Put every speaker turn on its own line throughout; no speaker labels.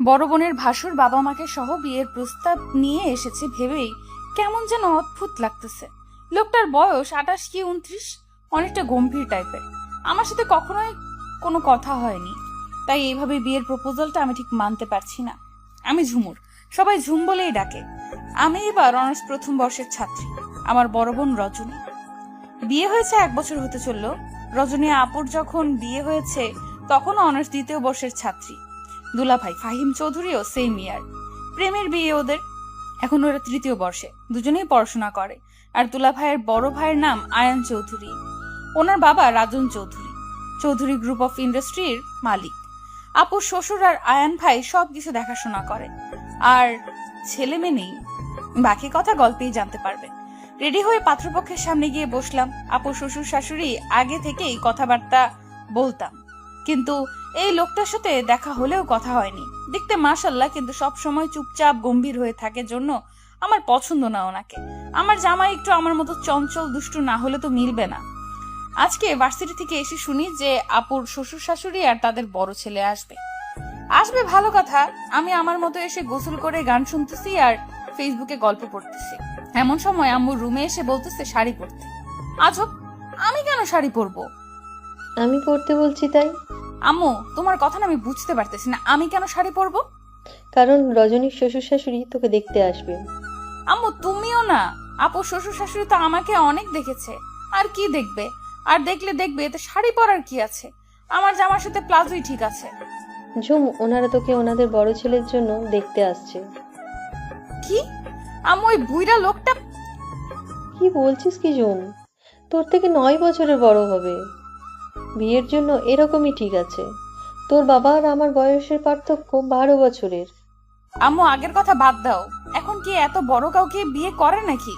বড় বোনের ভাসুর বাবা মাকে সহ বিয়ের প্রস্তাব নিয়ে এসেছে ভেবেই কেমন যেন অদ্ভুত লাগতেছে। লোকটার বয়স 28 কি 29, অনেকটা গম্ভীর টাইপের। আমার সাথে কখনোই কোনো কথা হয়নি, তাই এইভাবে বিয়ের প্রপোজালটা আমি ঠিক মানতে পারছি না। আমি ঝুমুর, সবাই ঝুম বলেই ডাকে। আমি এবার অনার্স প্রথম বর্ষের ছাত্রী। আমার বড় বোন রজনী। বিয়ে হয়েছে 1 বছর হতে চললো। রজনী আপুর যখন বিয়ে হয়েছে তখনও অনার্স 2য় বর্ষের ছাত্রী। দুলাভাই ফাহিম চৌধুরীও সেম ইয়ার। প্রেমের বিয়ে ওদের। এখন ওরা 3য় বর্ষে, দুজনেই পড়াশোনা করে। আর দুলাভাইয়ের বড় ভাইয়ের নাম আয়ান চৌধুরী। ওনার বাবা রাজন চৌধুরী, চৌধুরী গ্রুপ অফ ইন্ডাস্ট্রির মালিক। আপুর শ্বশুর আর আয়ান ভাই সবকিছু দেখাশোনা করে। আর ছেলে মেয়ে নেই, বাকি কথা গল্পেই জানতে পারবে। রেডি হয়ে পাত্রপক্ষের সামনে গিয়ে বসলাম। আপুর শ্বশুর শাশুড়ি আগে থেকেই কথাবার্তা বলতাম, কিন্তু এই লোকটার সাথে দেখা হলেও কথা হয়নি। দেখতে মাশাআল্লাহ, কিন্তু সব সময় চুপচাপ গম্ভীর হয়ে থাকে জন্য আমার পছন্দ না ওনাকে। আমার জামাই একটু আমার মতো চঞ্চল দুষ্টু না হলে তো মিলবে না। আজকে ভার্সিটি থেকে এসে শুনি যে আপুর শ্বশুর শাশুড়ি আর তাদের বড় ছেলে আসবে ভালো কথা। আমি আমার মতো এসে গোসল করে গান শুনতেছি আর ফেসবুকে গল্প পড়তেছি। এমন সময় আম্মুর রুমে এসে বলতেছে শাড়ি পরতে। আজব, আমি কেন শাড়ি পরবো?
আমি পড়তে বলছি তাই।
আম্মু, তোমার কথা না আমি বুঝতে পারতেছি না, আমি কেন শাড়ি পরবো?
কারণ রজনীর শ্বশুর শাশুড়ি তোকে দেখতে আসবে।
আম্মু তুমিও না, আপু শ্বশুর শাশুড়ি তো আমাকে অনেক দেখেছে। আর কি দেখবে? আর দেখলে এতে শাড়ি পরার কি আছে? আমার জামার সাথে প্লাজোই ঠিক আছে।
ঝুম, ওনারা তোকে ওনাদের বড় ছেলের জন্য দেখতে আসছে।
কি? আম্মু, ওই বুইড়া লোকটা?
কি বলছিস কি ঝুম? তোর থেকে 9 বছরের বড় হবে। বিয়ের জন্য এরকমই ঠিক আছে। তোর বাবা আর আমার বয়সের পার্থক্য 12 বছরের।
আম্মু, আগের কথা বাদ দাও। এখন কি এত বড় কাউকে বিয়ে করে নাকি?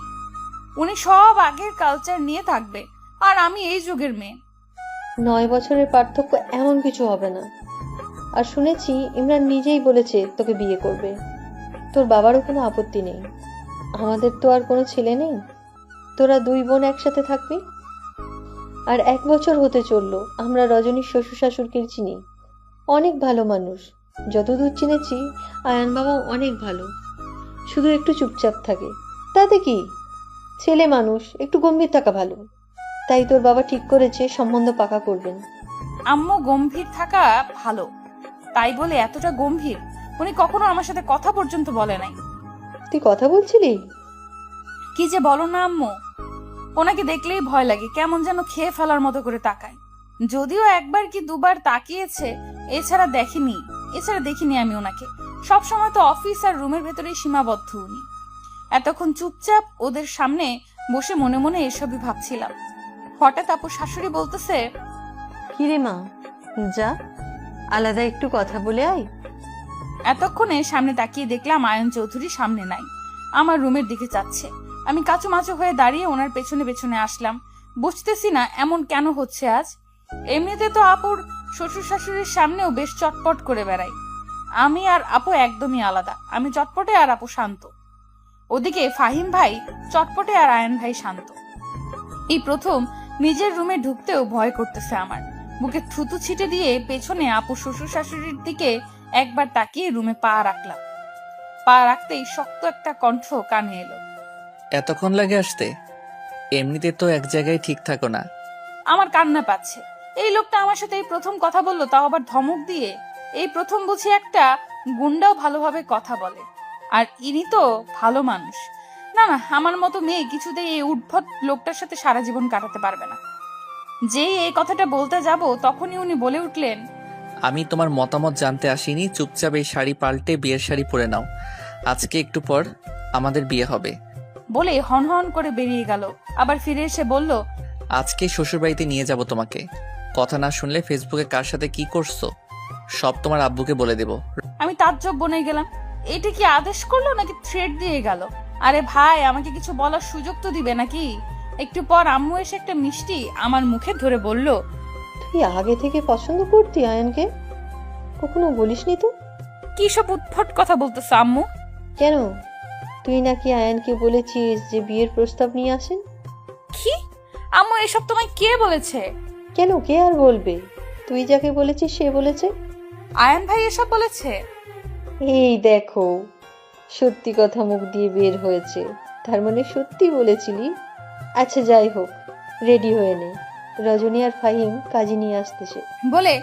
উনি সব আগের কালচার নিয়ে থাকবে, আর আমি এই যুগের মেয়ে।
9 বছরের পার্থক্য এমন কিছু হবে না। আর শুনেছি ইমরান নিজেই বলেছে তোকে বিয়ে করবে। তোর বাবারও কোনো আপত্তি নেই। আমাদের তো আর কোনো ছেলে নেই, তোরা 2 বোন একসাথে থাকবি। আর 1 বছর হতে চললো আমরা রজনীর শ্বশুর শাশুড়িকে চিনি। অনেক ভালো মানুষ। যতদূর চিনেছি আয়ান বাবাও অনেক ভালো, শুধু একটু চুপচাপ থাকে। তাতে কি, ছেলে মানুষ, একটু গম্ভীর থাকা ভালো। তাই তোর বাবা ঠিক করেছে সম্বন্ধ পাকা করবেন।
আম্মু, গম্ভীর থাকা ভালো তাই বলে এতটা গম্ভীর? উনি কখনো আমার সাথে কথা পর্যন্ত বলে নাই।
তুই কথা বলছিলি?
কি যে বলো না আম্মু, ওনাকে দেখলেই ভয় লাগে, কেমন যেন খেয়ে ফেলার মতো করে তাকায়। যদিও 1বার কি 2বার তাকিয়েছে, এছাড়া দেখিনি আমি ওনাকে। সবসময় তো অফিস আর রুমের ভেতরেই সীমাবদ্ধ উনি। এতক্ষণ চুপচাপ ওদের সামনে বসে মনে মনে এসবই ভাবছিলাম। হঠাৎ আপু শাশুড়ি বলতেছে,
কিরে মা, যা আলাদা একটু কথা বলে আয়।
এতক্ষণে সামনে তাকিয়ে দেখলাম আয়ন চৌধুরী সামনে নাই, আমার রুমের দিকে যাচ্ছে। আমি কাচুমাচু হয়ে দাঁড়িয়ে ওনার পেছনে পেছনে আসলাম। বুঝতেছি না এমন কেন হচ্ছে আজ। এমনিতে তো আপুর শ্বশুর শাশুড়ির সামনেও বেশ চটপট করে বেড়াই। আমি আর আপু একদমই আলাদা। আমি চটপটে আর আপু শান্ত। ওদিকে ফাহিম ভাই চটপটে আর আয়ন ভাই শান্ত। এই প্রথম নিজের রুমে ঢুকতেও ভয় করতেছে আমার। বুকে থুতু ছিটে দিয়ে পেছনে আপু শ্বশুর শাশুড়ির দিকে একবার তাকিয়ে রুমে পা রাখলাম। পা রাখতেই শক্ত একটা কণ্ঠ কানে এলো।
এতক্ষণ লাগে আসতে? এমনিতে তো এক জায়গায় ঠিক থাকো না।
আমার কান্না পাচ্ছে। এই লোকটা আমার সাথে এই প্রথম কথা বললো, তাও আবার ধমক দিয়ে। এই প্রথম বুঝি একটা গুন্ডাও ভালোভাবে কথা বলে। আর ইনি তো ভালো মানুষ। না, আমার মতো মেয়ে কিছুতেই এই উদ্ভট লোকটার সাথে সারা জীবন কাটাতে পারবে না। যেই এই কথাটা বলতে যাব তখনই উনি বলে উঠলেন,
আমি তোমার মতামত জানতে আসিনি, চুপচাপ এই শাড়ি পাল্টে বিয়ের শাড়ি পরে নাও। আজকে একটু পর আমাদের বিয়ে হবে।
বলে হনহন করে বেরিয়ে গেল। আবার ফিরে এসে বলল,
আজকে শ্বশুরবাড়িতে নিয়ে যাব তোমাকে। কথা না শুনলে ফেসবুকে কার সাথে কি করছো সব তোমার আব্বুকে বলে দেব।
আমি তাজ্জব বনে গেলাম। এটা কি আদেশ করলো নাকি থ্রেট দিয়ে গেল? আরে ভাই, আমাকে কিছু বলার সুযোগ তো দিবে নাকি? একটু পর আম্মু এসে একটা মিষ্টি আমার মুখে ধরে বলল,
তুই আগে থেকে পছন্দ করতি আয়ানকে? কখনো বলিসনি তো?
কি সব উদ্ভট কথা বলতেছ আম্মু?
কেন, তুই নাকি আয়ানকে বলেছিস যে বিয়ের প্রস্তাব নিয়ে আসেন?
কি? আম্মু, এসব তোমায় কে বলেছে?
কেন, কে আর বলবে? তুই যাকে বলেছিস সে বলেছে।
আয়ান ভাই এসব বলেছে?
এই দেখো, সত্যি কথা মুখ দিয়ে বের হয়েছে। তার মানে সত্যি বলেছিলি? আচ্ছা যাই হোক, রেডি হয়ে নে, রজনী আর ফাহিম কাজী নিয়ে আসতেছে।
বলে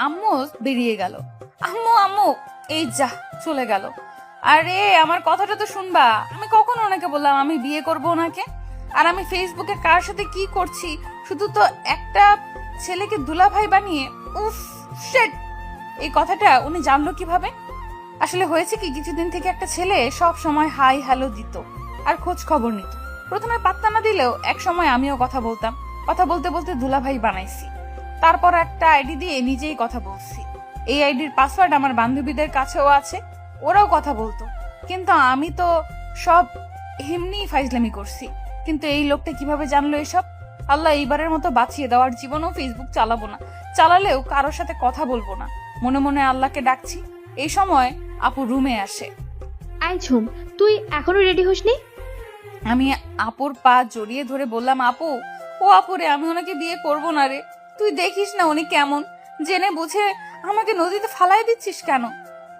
আম্মু বেরিয়ে গেল। আম্মু আম্মু, এই যা চলে গেল। আরে আমার কথাটা তো শুনবা। আমি কখন ওনাকে বললাম আমি বিয়ে করব ওনাকে? আর আমি ফেসবুকে কার সাথে কি করছি, শুধু তো একটা ছেলেকে দুলাভাই বানিয়ে। উফ শিট, এই কথাটা উনি জানলো কিভাবে? আসলে হয়েছে কি, কিছুদিন থেকে একটা ছেলে সব সময় হাই হ্যালো দিত আর খোঁজ খবর নিত। প্রথমে পাত্তা না দিলেও এক সময় আমিও কথা বলতাম। কথা বলতে বলতে দুলাভাই বানাইছি। তারপর একটা আইডি দিয়ে নিজেই কথা বলছি। এই আইডির পাসওয়ার্ড আমার বান্ধবীদের কাছেও আছে, ওরাও কথা বলতো। কিন্তু আমি তো সব এমনি ফাইজলামি করছি। কিন্তু এই লোকটা কিভাবে জানলো এসব? আল্লাহ, এইবারের মতো বাঁচিয়ে দেওয়ার, জীবনেও ফেসবুক চালাবো না, চালালেও কারোর সাথে কথা বলবো না। মনে মনে আল্লাহকে ডাকছি। এই সময় আপু রুমে আসে।
আই ঝুম, তুই এখনো রেডি হসনি?
আমি আপুর পা জড়িয়ে ধরে বললাম, আপু, ও আপু রে, আমি ওনাকে বিয়ে করব না রে। তুই দেখিস না উনি কেমন, জেনে বুঝে আমাকে নদীতে ফালাই দিচ্ছিস কেন?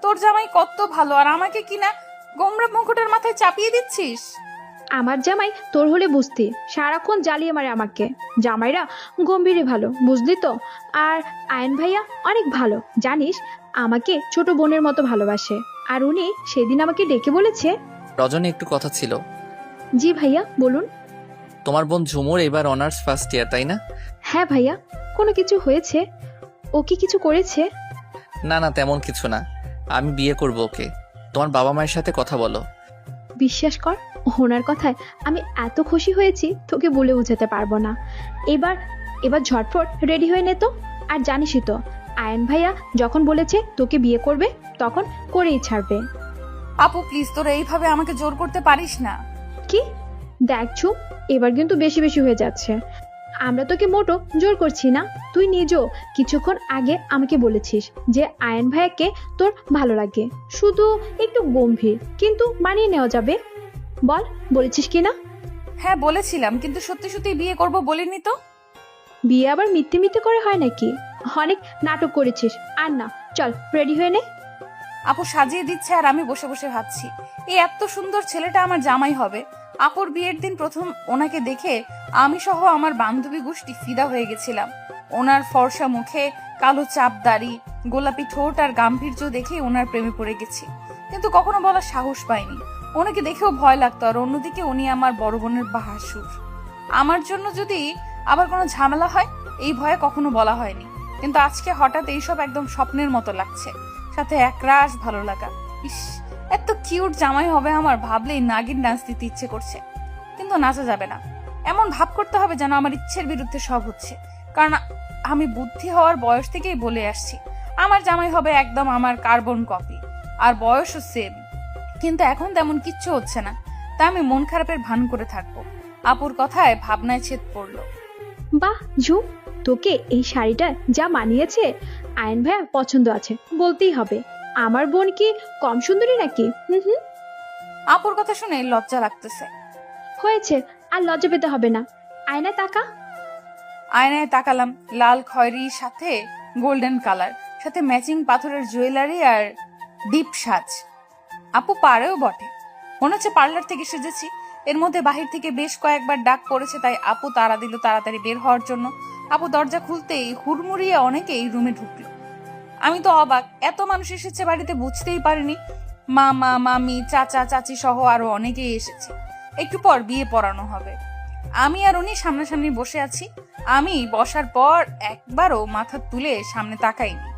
তোর জামাই কত ভালো, আর আমাকে কিনা গোমরা মুকুটের মাথায় চাপিয়ে দিচ্ছিস।
আমার জামাই তোর হলে বুঝতি, সারাক্ষণ জ্বালিয়ে মারে আমাকে। জামাইরা গম্ভীরে ভালো, বুঝলি তো। আর আয়ন ভাইয়া অনেক ভালো, জানিস, আমাকে ছোট বোনের মতো ভালোবাসে। আর উনি সেদিন আমাকে ডেকে বলেছে।
রজনী, একটু কথা ছিল।
জি ভাইয়া, বলুন।
তোমার বোন ঝুমুর এবার অনার্স ফার্স্ট ইয়ার, তাই না?
হ্যাঁ ভাইয়া, কোনো কিছু হয়েছে? ও কি কিছু করেছে?
না না, তেমন কিছু না। আমি বিয়ে করব ওকে। তোমার বাবা মায়ের সাথে কথা বলো।
বিশ্বাস কর, ওনার কথায় আমি এত খুশি হয়েছি তোকে বলে বোঝাতে পারবো না। এবার এবার ঝটফট রেডি হয়ে নে তো। আর জানিসই তো, আয়ন ভাইয়া যখন বলেছে তোকে বিয়ে করবে, তখন করেই ছাড়বে।
আপু প্লিজ, তোরা এইভাবে আমাকে জোর করতে পারিস না।
কি দেখছো, এবার কিন্তু বেশি বেশি হয়ে যাচ্ছে। আমরা তোকে মোটো জোর করছি না। তুই নিজেও কিছুক্ষণ আগে আমাকে বলেছিস যে আয়ন ভাইয়াকে তোর ভালো লাগে, শুধু একটু গম্ভীর, কিন্তু মানিয়ে নেওয়া যাবে। বল, বলেছিস কি না?
হ্যাঁ বলেছিলাম, কিন্তু সত্যি সত্যি বিয়ে করব বলিনি তো।
বিয়ে আবার মিথ্যে মিথ্যে করে হয় নাকি? অনেক নাটক করেছিস। আর না, চল রেডি হয়ে নে।
আপু সাজিয়ে দিচ্ছে আর আমি বসে বসে ভাবছি, এই এত সুন্দর ছেলেটা আমার জামাই হবে। আপুর বিয়ের দিন প্রথম ওনাকে দেখে আমি সহ আমার বান্ধবী গোষ্ঠী ফিদা হয়ে গেছিলাম। ওনার ফর্সা মুখে কালো চাপ দাড়ি, গোলাপি ঠোঁট আর গাম্ভীর্য দেখে ওনার প্রেমে পড়ে গেছি। কিন্তু কখনো বলার সাহস পাইনি। ওনাকে দেখেও ভয় লাগতো। আর অন্যদিকে উনি আমার বড় বোনের বাহাসুর। আমার জন্য যদি আবার কোনো ঝামেলা হয়, এই ভয়ে কখনো বলা হয়নি। কিন্তু আজকে হঠাৎ এইসব একদম স্বপ্নের মতো লাগছে, সাথে একরাশ ভালো লাগা। ইস, এত কিউট জামাই হবে আমার, ভাবলেই নাগিন ডান্স দিতে ইচ্ছে করছে। কিন্তু নাচা যাবে না, এমন ভাব করতে হবে যেন আমার ইচ্ছের বিরুদ্ধে সব হচ্ছে। কারণ আমি বুদ্ধি হওয়ার বয়স থেকেই বলে আসছি, আমার জামাই হবে একদম আমার কার্বন কপি, আর বয়সও সেম। কিন্তু এখন তেমন কিচ্ছু হচ্ছে না, তাই আমি মন খারাপের ভান করে থাকবো। আপুর কথায় ভাবনায় ছেদ পড়লো।
বাহ ঝুম, তোকে এই শাড়িটা যা মানিয়েছে, আয়ন ভাইয়া পছন্দ আছে বলতেই হবে। আমার বোন কি কম সুন্দরী নাকি? হুম হুম।
আপুর কথা শুনে লজ্জা লাগতেছে।
হয়েছে, আর লজ্জা পেতে হবে না। আয়নায় তাকা।
আয়নায় তাকালাম, লাল খয়েরি সাথে গোল্ডেন কালার, সাথে ম্যাচিং পাথরের জুয়েলারি আর ডিপ সাজ। আপু পারেও বটে, মনে হচ্ছে পার্লার থেকে সেজেছি। এর মধ্যে বাহির থেকে বেশ কয়েকবার ডাক পড়েছে, তাই আপু তাড়া দিল তাড়াতাড়ি বের হওয়ার জন্য। আপু দরজা খুলতেই হুড়মুড়িয়ে অনেকেই রুমে ঢুকলো। আমি তো অবাক, এত মানুষ এসেছে বাড়িতে, বুঝতেই পারিনি। মামা মামি চাচা চাচি সহ আরো অনেকেই এসেছে। একটু পর বিয়ে পড়ানো হবে। আমি আর উনি সামনাসামনি বসে আছি। আমি বসার পর একবারও মাথা তুলে সামনে তাকাইনি।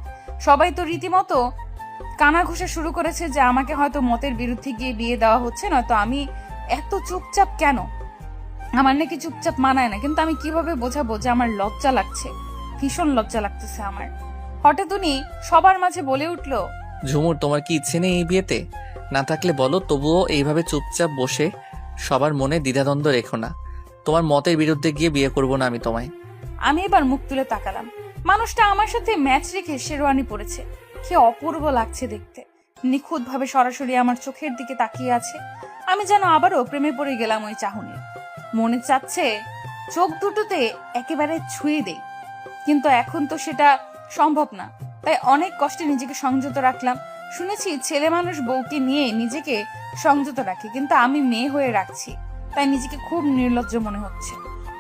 সবাই তো রীতিমতো কানা ঘুষা শুরু করেছে যে আমাকে হয়তো মতের বিরুদ্ধে গিয়ে বিয়ে দেওয়া হচ্ছে, নয়তো আমি এত চুপচাপ কেন? আমার নাকি চুপচাপ মানায় না। কিন্তু আমি কিভাবে বোঝাবো যে আমার লজ্জা লাগছে, ভীষণ লজ্জা লাগতেছে আমার। হঠাৎ উনি সবার মাঝে বলে উঠলো,
ঝুমুর, তোমার কি ইচ্ছে নেই এই বিয়েতে? না থাকলে বলো, তবুও এইভাবে চুপচাপ বসে সবার মনে দ্বিধাদ্বন্দ্ব রেখো না। তোমার মতের বিরুদ্ধে গিয়ে বিয়ে করব না আমি তোমায়।
আমি এবার মুখ তুলে তাকালাম। মানুষটা আমার সাথে ম্যাচ রেখে শেরওয়ানি পরেছে, কি অপূর্ব লাগছে দেখতে। নিখুঁত ভাবে সরাসরি আমার চোখের দিকে তাকিয়ে আছে। আমি যেন আবারও প্রেমে পড়ে গেলাম ওই চাহনির। মনে চাচ্ছে চোখ দুটোতে একেবারে ছুঁয়ে দেই, কিন্তু এখন তো সেটা সম্ভব না। তাই অনেক কষ্টে নিজেকে সংযত রাখলাম। শুনেছি ছেলে মানুষ বউকে নিয়ে নিজেকে সংযত রাখে, কিন্তু আমি মেয়ে হয়ে রাখছি, তাই নিজেকে খুব নির্লজ্জ মনে হচ্ছে।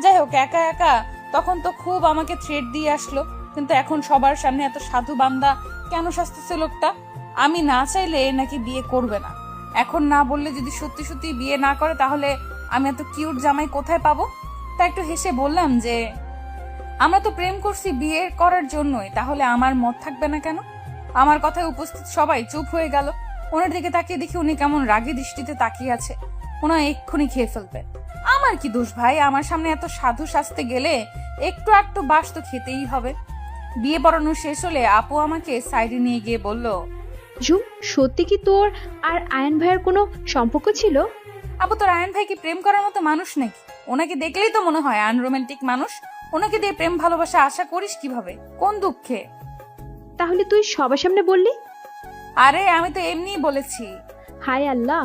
যাই হোক, একা একা তখন তো খুব আমাকে থ্রেট দিয়ে আসলো, কিন্তু এখন সবার সামনে এত সাধু বান্দা কেন সাজতেছে লোকটা? আমি না চাইলে নাকি বিয়ে করবে না। এখন না বললে যদি সত্যি সত্যি বিয়ে না করে, তাহলে আমি এত কিউট জামাই কোথায় পাবো? তা একটু হেসে বললাম যে আমরা তো প্রেম করছি বিয়ে করার জন্যই, তাহলে আমার মত থাকবে না কেন? আমার কথায় উপস্থিত সবাই চুপ হয়ে গেল। ওনার দিকে তাকিয়ে দেখি উনি কেমন রাগী দৃষ্টিতে তাকিয়ে আছে, ওনার এক্ষুনি খেয়ে ফেলবেন। আমার কি দোষ ভাই? আমার সামনে এত সাধু সাজতে গেলে একটু একটু বাস তো খেতেই হবে। বিয়ে পড়ানো শেষ হলে আপু আমাকে সাইডে নিয়ে গিয়ে বলল,
ঝুম, সত্যি কি তোর আর আয়ন ভাইয়ের কোনো সম্পর্ক ছিল?
আপু, তোর আয়ন ভাই কি প্রেম করার মতো মানুষ নাকি? ওনাকে দেখলেই তো মনে হয় আনরোমান্টিক মানুষ। ওনাকে দিয়ে প্রেম ভালোবাসা আশা করিস কিভাবে? কোন দুঃখে?
তাহলে তুই সবার সামনে বললি?
আরে আমি তো এমনিই বলেছি।
হায় আল্লাহ,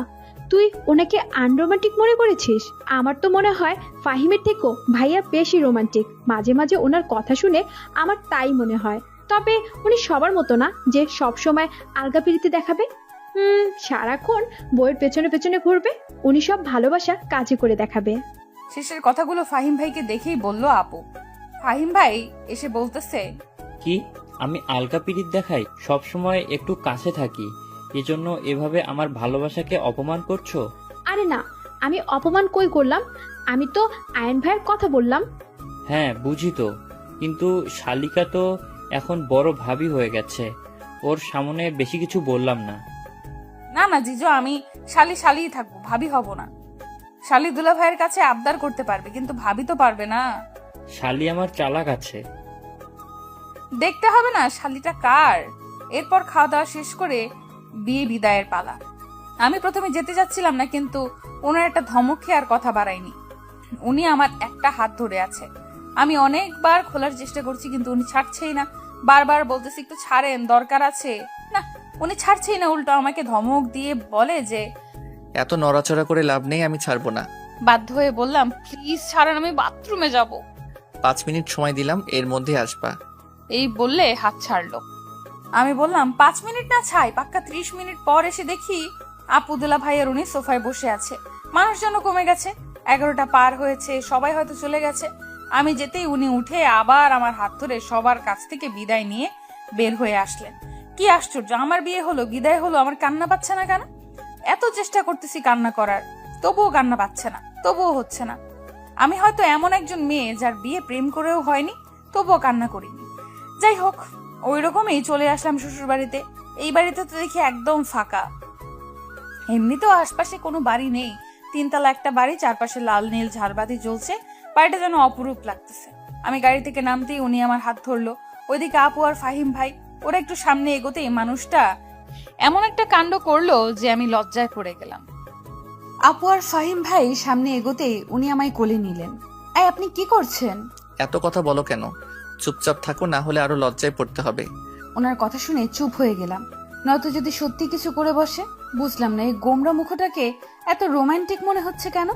তুই ওনাকে আনরোমান্টিক মনে করেছিস? আমার তো মনে হয় ফাহিমের থেকেও ভাইয়া বেশি রোমান্টিক। মাঝে মাঝে ওনার কথা শুনে আমার তাই মনে হয়। তবে উনি সবার মতো না যে সব সময় আলগা পিরিতি দেখাবে। সারাক্ষণ বইয়ের পেছনে পেছনে ঘুরবে। উনি সব ভালোবাসা কাজে করে দেখাবে।
শেষের কথাগুলো ফাহিম ভাইকে দেখেই বলল আপু। ফাহিম ভাই এসে বলতেছে,
কি আমি আলগা পিরিত দেখাই? সব সময় একটু কাছে থাকি, এজন্য এভাবে আমার ভালোবাসাকে অপমান করছো?
আরে না, আমি অপমান কই করলাম? আমি তো আয়ন ভাইয়ের কথা বললাম।
হ্যাঁ বুঝি তো, কিন্তু শালিকা তো এখন বড় ভাবি হয়ে গেছে, ওর সামনে বেশি কিছু বললাম না।
না না জিজো, আমি শালি শালিই থাকবো, ভাবি হব না। শালি দুলা ভাইয়ের কাছে আবদার করতে পারবে, কিন্তু ভাবি তো পারবে না।
শালি আমার চালাক আছে।
দেখতে হবে না শালিটা কার। এরপর খাওয়া দাওয়া শেষ করে বিয়ে বিদায়ের পালা। আমি প্রথমে যেতে যাচ্ছিলাম না, কিন্তু ওনার একটা ধমক খেয়ে আর কথা বাড়ায়নি। উনি আমার একটা হাত ধরে আছে। আমি অনেকবার খোলার চেষ্টা করছি, কিন্তু উনি ছাড়ছেই না। বারবার বলতেছি একটু ছাড়েন, দরকার আছে। না, উনি ছাড়ছেই না, উল্টো আমাকে ধমক দিয়ে বলে যে
এত নড়াচড়া করে লাভ নেই, আমি ছাড়বো না।
বাধ্য হয়ে বললাম, প্লিজ ছাড়েন, আমি বাথরুমে যাব।
5 মিনিট সময় দিলাম, এর মধ্যে আসবা।
এই বললে হাত ছাড়লো। আমি বললাম 5 মিনিট না ছাই, পাক্কা 30 মিনিট পর এসে দেখি আপুদুল্লা ভাই আর উনি সোফায় বসে আছে। মানুষজন কমে গেছে, 11টা পার হয়েছে, সবাই হয়তো চলে গেছে। আমি যেতেই উনি উঠে আবার আমার হাত ধরে সবার কাছ থেকে বিদায় নিয়ে বের হয়ে আসলেন। কি আশ্চর্য, আমার বিয়ে হলো, বিদায় হলো, আমার কান্না পাচ্ছে না কেন? এত চেষ্টা করতেছি কান্না করার, তবুও কান্না পাচ্ছে না, তবুও হচ্ছে না। আমি হয়তো এমন একজন মেয়ে যার বিয়ে প্রেম করেও হয়নি, তবুও কান্না করিনি। যাই হোক, ওই রকমই চলে আসলাম শ্বশুর বাড়িতে। এই বাড়িতে তো দেখি একদম ফাঁকা। এমনিতেও আশপাশে কোনো বাড়ি নেই। 3 তলা একটা বাড়ি, চারপাশে লাল নীল ঝাড়বাতি জ্বলছে। বাড়িটা যেন অপরূপ লাগতেছে। আমি গাড়ি থেকে নামতেই উনি আমার হাত ধরলো। ওইদিকে আপু আর ফাহিম ভাই, ওরা একটু সামনে এগোতেই মানুষটা এমন একটা কাণ্ড করলো যে আমি লজ্জায় পড়ে গেলাম। আপু আর ফাহিম ভাই সামনে এগোতেই উনি আমায় কোলে নিলেন। এই, আপনি কি করছেন?
এত কথা বলো কেন? চুপচাপ থাকো, না হলে আরো লজ্জায় পড়তে হবে।
ওনার কথা শুনে চুপ হয়ে গেলাম, নয়তো যদি সত্যি কিছু করে বসে। বুঝলাম না এই গোমরা মুখটাকে এত রোমান্টিক মনে হচ্ছে কেন।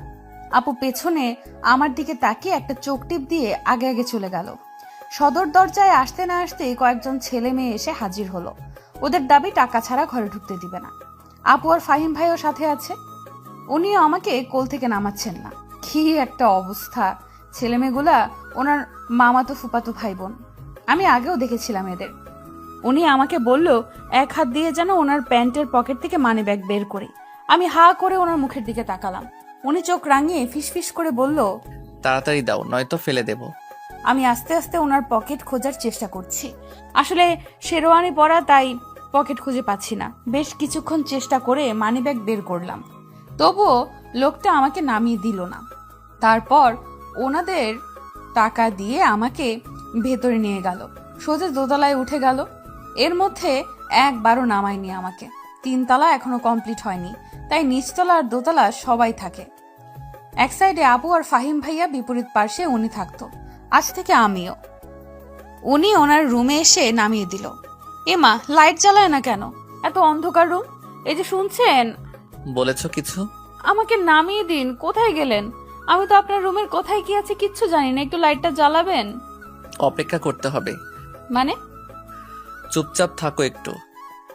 আপু পেছনে আমার দিকে তাকিয়ে একটা চোখ টিপ দিয়ে আগে আগে চলে গেল। সদর দরজায় আসতে না আসতে কয়েকজন ছেলে মেয়ে এসে হাজির হলো। ওদের দাবি টাকা ছাড়া ঘরে ঢুকতে দিবে না। আপু আর ফাহিম ভাইও সাথে আছে। উনিও আমাকে কোল থেকে নামাচ্ছেন না। কি একটা অবস্থা! ছেলে মেয়েগুলা ওনার মামাতো ফুপাতো ভাই বোন। আমি আগেও দেখেছিলাম এদের। উনি আমাকে বলল এক হাত দিয়ে যেন ওনার প্যান্টের পকেট থেকে মানি ব্যাগ বের করি। আমি হা করে ওনার মুখের দিকে তাকালাম। উনি চোখ রাঙিয়ে ফিসফিস করে বলল,
তাড়াতাড়ি দাও, নয়তো ফেলে দেব।
আমি আস্তে আস্তে ওনার পকেট খোঁজার চেষ্টা করছি। আসলে শেরওয়ানি পরা, তাই পকেট খুঁজে পাচ্ছি না। বেশ কিছুক্ষণ চেষ্টা করে মানিব্যাগ বের করলাম, তবুও লোকটা আমাকে নামিয়ে দিল না। তারপর ওনাদের টাকা দিয়ে আমাকে ভেতরে নিয়ে গেল, সোজা দোতলায় উঠে গেল। এর মধ্যে একবারও নামায়নি আমাকে। 3 তলা এখনো কমপ্লিট হয়নি, তাই নিচতলা আর দোতলা সবাই থাকে। এক সাইডে আপু আর ফাহিম ভাইয়া, বিপরীত পার্শ্বে উনি থাকতো। আজ থেকে আমিও। উনি ওনার রুমে এসে নামিয়ে দিল। এমা, লাইট জ্বালায় না কেন? এত অন্ধকার রুম। এই যে শুনছেন,
বলেছো কিছু?
আমাকে নামিয়ে দিন। কোথায় গেলেন? আমি তো আপনার রুমের কোথায় কি আছে কিচ্ছু জানি না, একটু লাইটটা জ্বালাবেন।
অপেক্ষা করতে হবে।
মানে?
চুপচাপ থাকো একটু।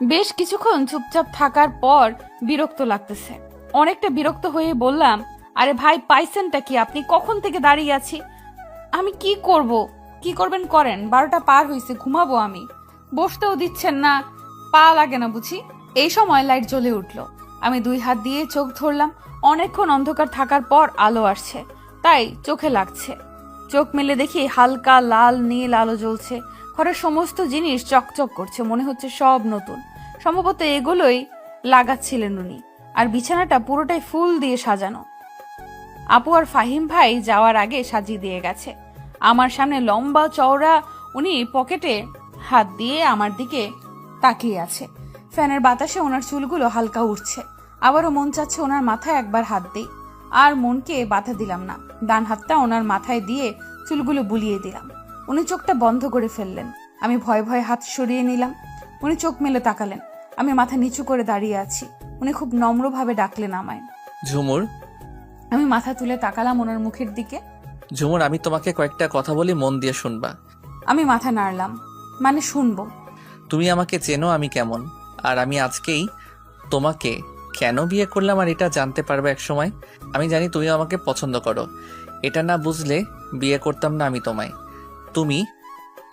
বেশ কিছুক্ষণ চুপচাপ থাকার পর বিরক্ত লাগতেছে। অনেকটা বিরক্ত হয়ে বললাম, আরে ভাই পাইছেনটা কি? আপনি কখন থেকে দাঁড়িয়ে আছি। আমি কি করব? কি করবেন করেন, 12টা পার হয়েছে, ঘুমাবো আমি। বসতেও দিচ্ছেন না, পা লাগে না বুঝি। এই সময় লাইট জ্বলে উঠলো। আমি 2 হাত দিয়ে চোখ ধরলাম। অনেকক্ষণ অন্ধকার থাকার পর আলো আসছে, তাই চোখে লাগছে। চোখ মেলে দেখি হালকা লাল নীল আলো জ্বলছে। ঘরের সমস্ত জিনিস চকচক করছে, মনে হচ্ছে সব নতুন। সম্ভবত এগুলোই লাগাচ্ছিলেন উনি। আর বিছানাটা পুরোটাই ফুল দিয়ে সাজানো। আপু আর ফাহিম ভাই যাওয়ার আগে সাজিয়ে দিয়ে গেছে। আমার সামনে লম্বা চওড়া উনি পকেটে হাত দিয়ে আমার দিকে তাকিয়ে আছে। ফ্যানের বাতাসে ওনার চুলগুলো হালকা উঠছে। আবারও মন চাচ্ছে ওনার মাথায় একবার হাত দিই, আর মনকে বাধা দিলাম না। ডান হাতটা ওনার মাথায় দিয়ে চুলগুলো বুলিয়ে দিলাম। উনি চোখটা বন্ধ করে ফেললেন। আমি ভয়ে ভয়ে হাত সরিয়ে নিলাম। উনি চোখ মেলে তাকালেন। আমি মাথা নিচু করে দাঁড়িয়ে আছি। উনি খুব নম্রভাবে ডাকলেন আমায়।
ঝুমুর।
আমি মাথা তুলে তাকালাম ওনার মুখের দিকে।
ঝুমুর, আমি তোমাকে কয়েকটা কথা বলি, মন দিয়ে শুনবা।
আমি মাথা নাড়লাম, মানে শুনবো।
তুমি আমাকে চেনো আমি কেমন, আর আমি আজকেই তোমাকে কেন বিয়ে করলাম আর এটা জানতে পারবে এক সময়। আমি জানি তুমি আমাকে পছন্দ করো, এটা না বুঝলে বিয়ে করতাম না আমি তোমায়। তুমি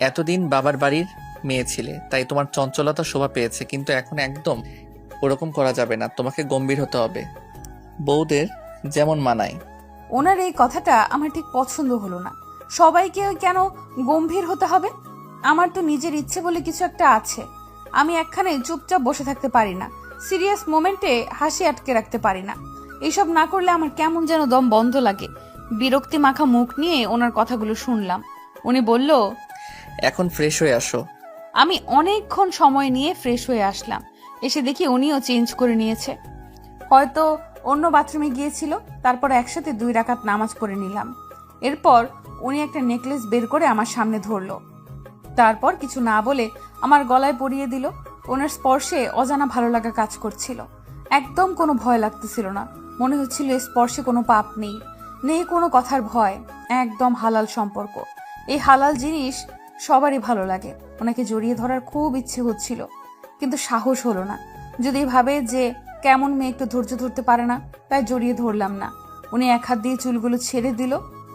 এতদিন বাবার বাড়ির মেয়ে ছিলে, তাই তোমার চঞ্চলতা শোভা পেয়েছে, কিন্তু এখন একদম ওরকম করা যাবে না। তোমাকে গম্ভীর হতে হবে, বউদের যেমন মানায়।
ওনার এই কথাটা আমার ঠিক পছন্দ হলো না। সবাইকে কেন গম্ভীর হতে হবে? আমার তো নিজের ইচ্ছে বলে কিছু একটা আছে। আমি একখানে চুপচাপ বসে থাকতে পারি না। সিরিয়াস মোমেন্টে হাসি আটকে রাখতে পারি না। এইসব না করলে আমার কেমন যেন দম বন্ধ লাগে। বিরক্তি মাখা মুখ নিয়ে ওনার কথাগুলো শুনলাম। উনি বলল,
এখন ফ্রেশ হয়ে আসো।
আমি অনেকক্ষণ সময় নিয়ে ফ্রেশ হয়ে আসলাম। এসে দেখি উনিও চেঞ্জ করে নিয়েছে, হয়তো অন্য বাথরুমে গিয়েছিল। তারপর একসাথে 2 রাকাত নামাজ পড়ে নিলাম। এরপর উনি একটা নেকলেস বের করে আমার সামনে ধরলো। তারপর কিছু না বলে আমার গলায় পরিয়ে দিল। ওনার স্পর্শে অজানা ভালো লাগা কাজ করছিল। একদম কোনো ভয় লাগতেছিল না। মনে হচ্ছিল এই স্পর্শে কোনো পাপ নেই, নেই কোনো কথার ভয়। একদম হালাল সম্পর্ক। এই হালাল জিনিস সবারই ভালো লাগে। ওনাকে জড়িয়ে ধরার খুব ইচ্ছে হচ্ছিল, কিন্তু সাহস হলো না। যদি ভাবে যে কেমন মেয়ে একটু ধৈর্য ধরতে পারে না, তাই জড়িয়ে ধরলাম না। উনি এক হাত দিয়ে চুলগুলো ছেড়ে দিল,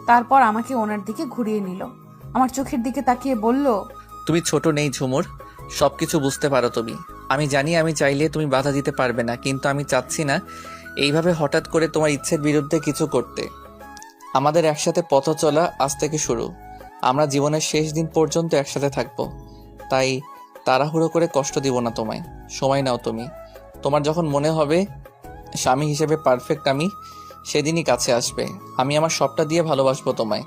তারপর আমাকে ওনার দিকে ঘুরিয়ে নিল। আমার চোখের দিকে তাকিয়ে বলল,
তুমি ছোট নেই ঝুমুর, সবকিছু বুঝতে পারো তুমি। আমি জানি আমি চাইলে তুমি বাধা দিতে পারবে না, কিন্তু আমি চাচ্ছি না এইভাবে হঠাৎ করে তোমার ইচ্ছের বিরুদ্ধে কিছু করতে। আমাদের একসাথে পথ চলা আজ থেকে শুরু। আমরা জীবনের শেষ দিন পর্যন্ত একসাথে থাকবো, তাই তাড়াহুড়ো করে কষ্ট দিব না তোমায়। সময় নাও তুমি। তোমার যখন মনে হবে স্বামী হিসেবে পারফেক্ট আমি, সেদিনই কাছে আসবে। আমি আমার সবটা দিয়ে ভালোবাসবো তোমায়।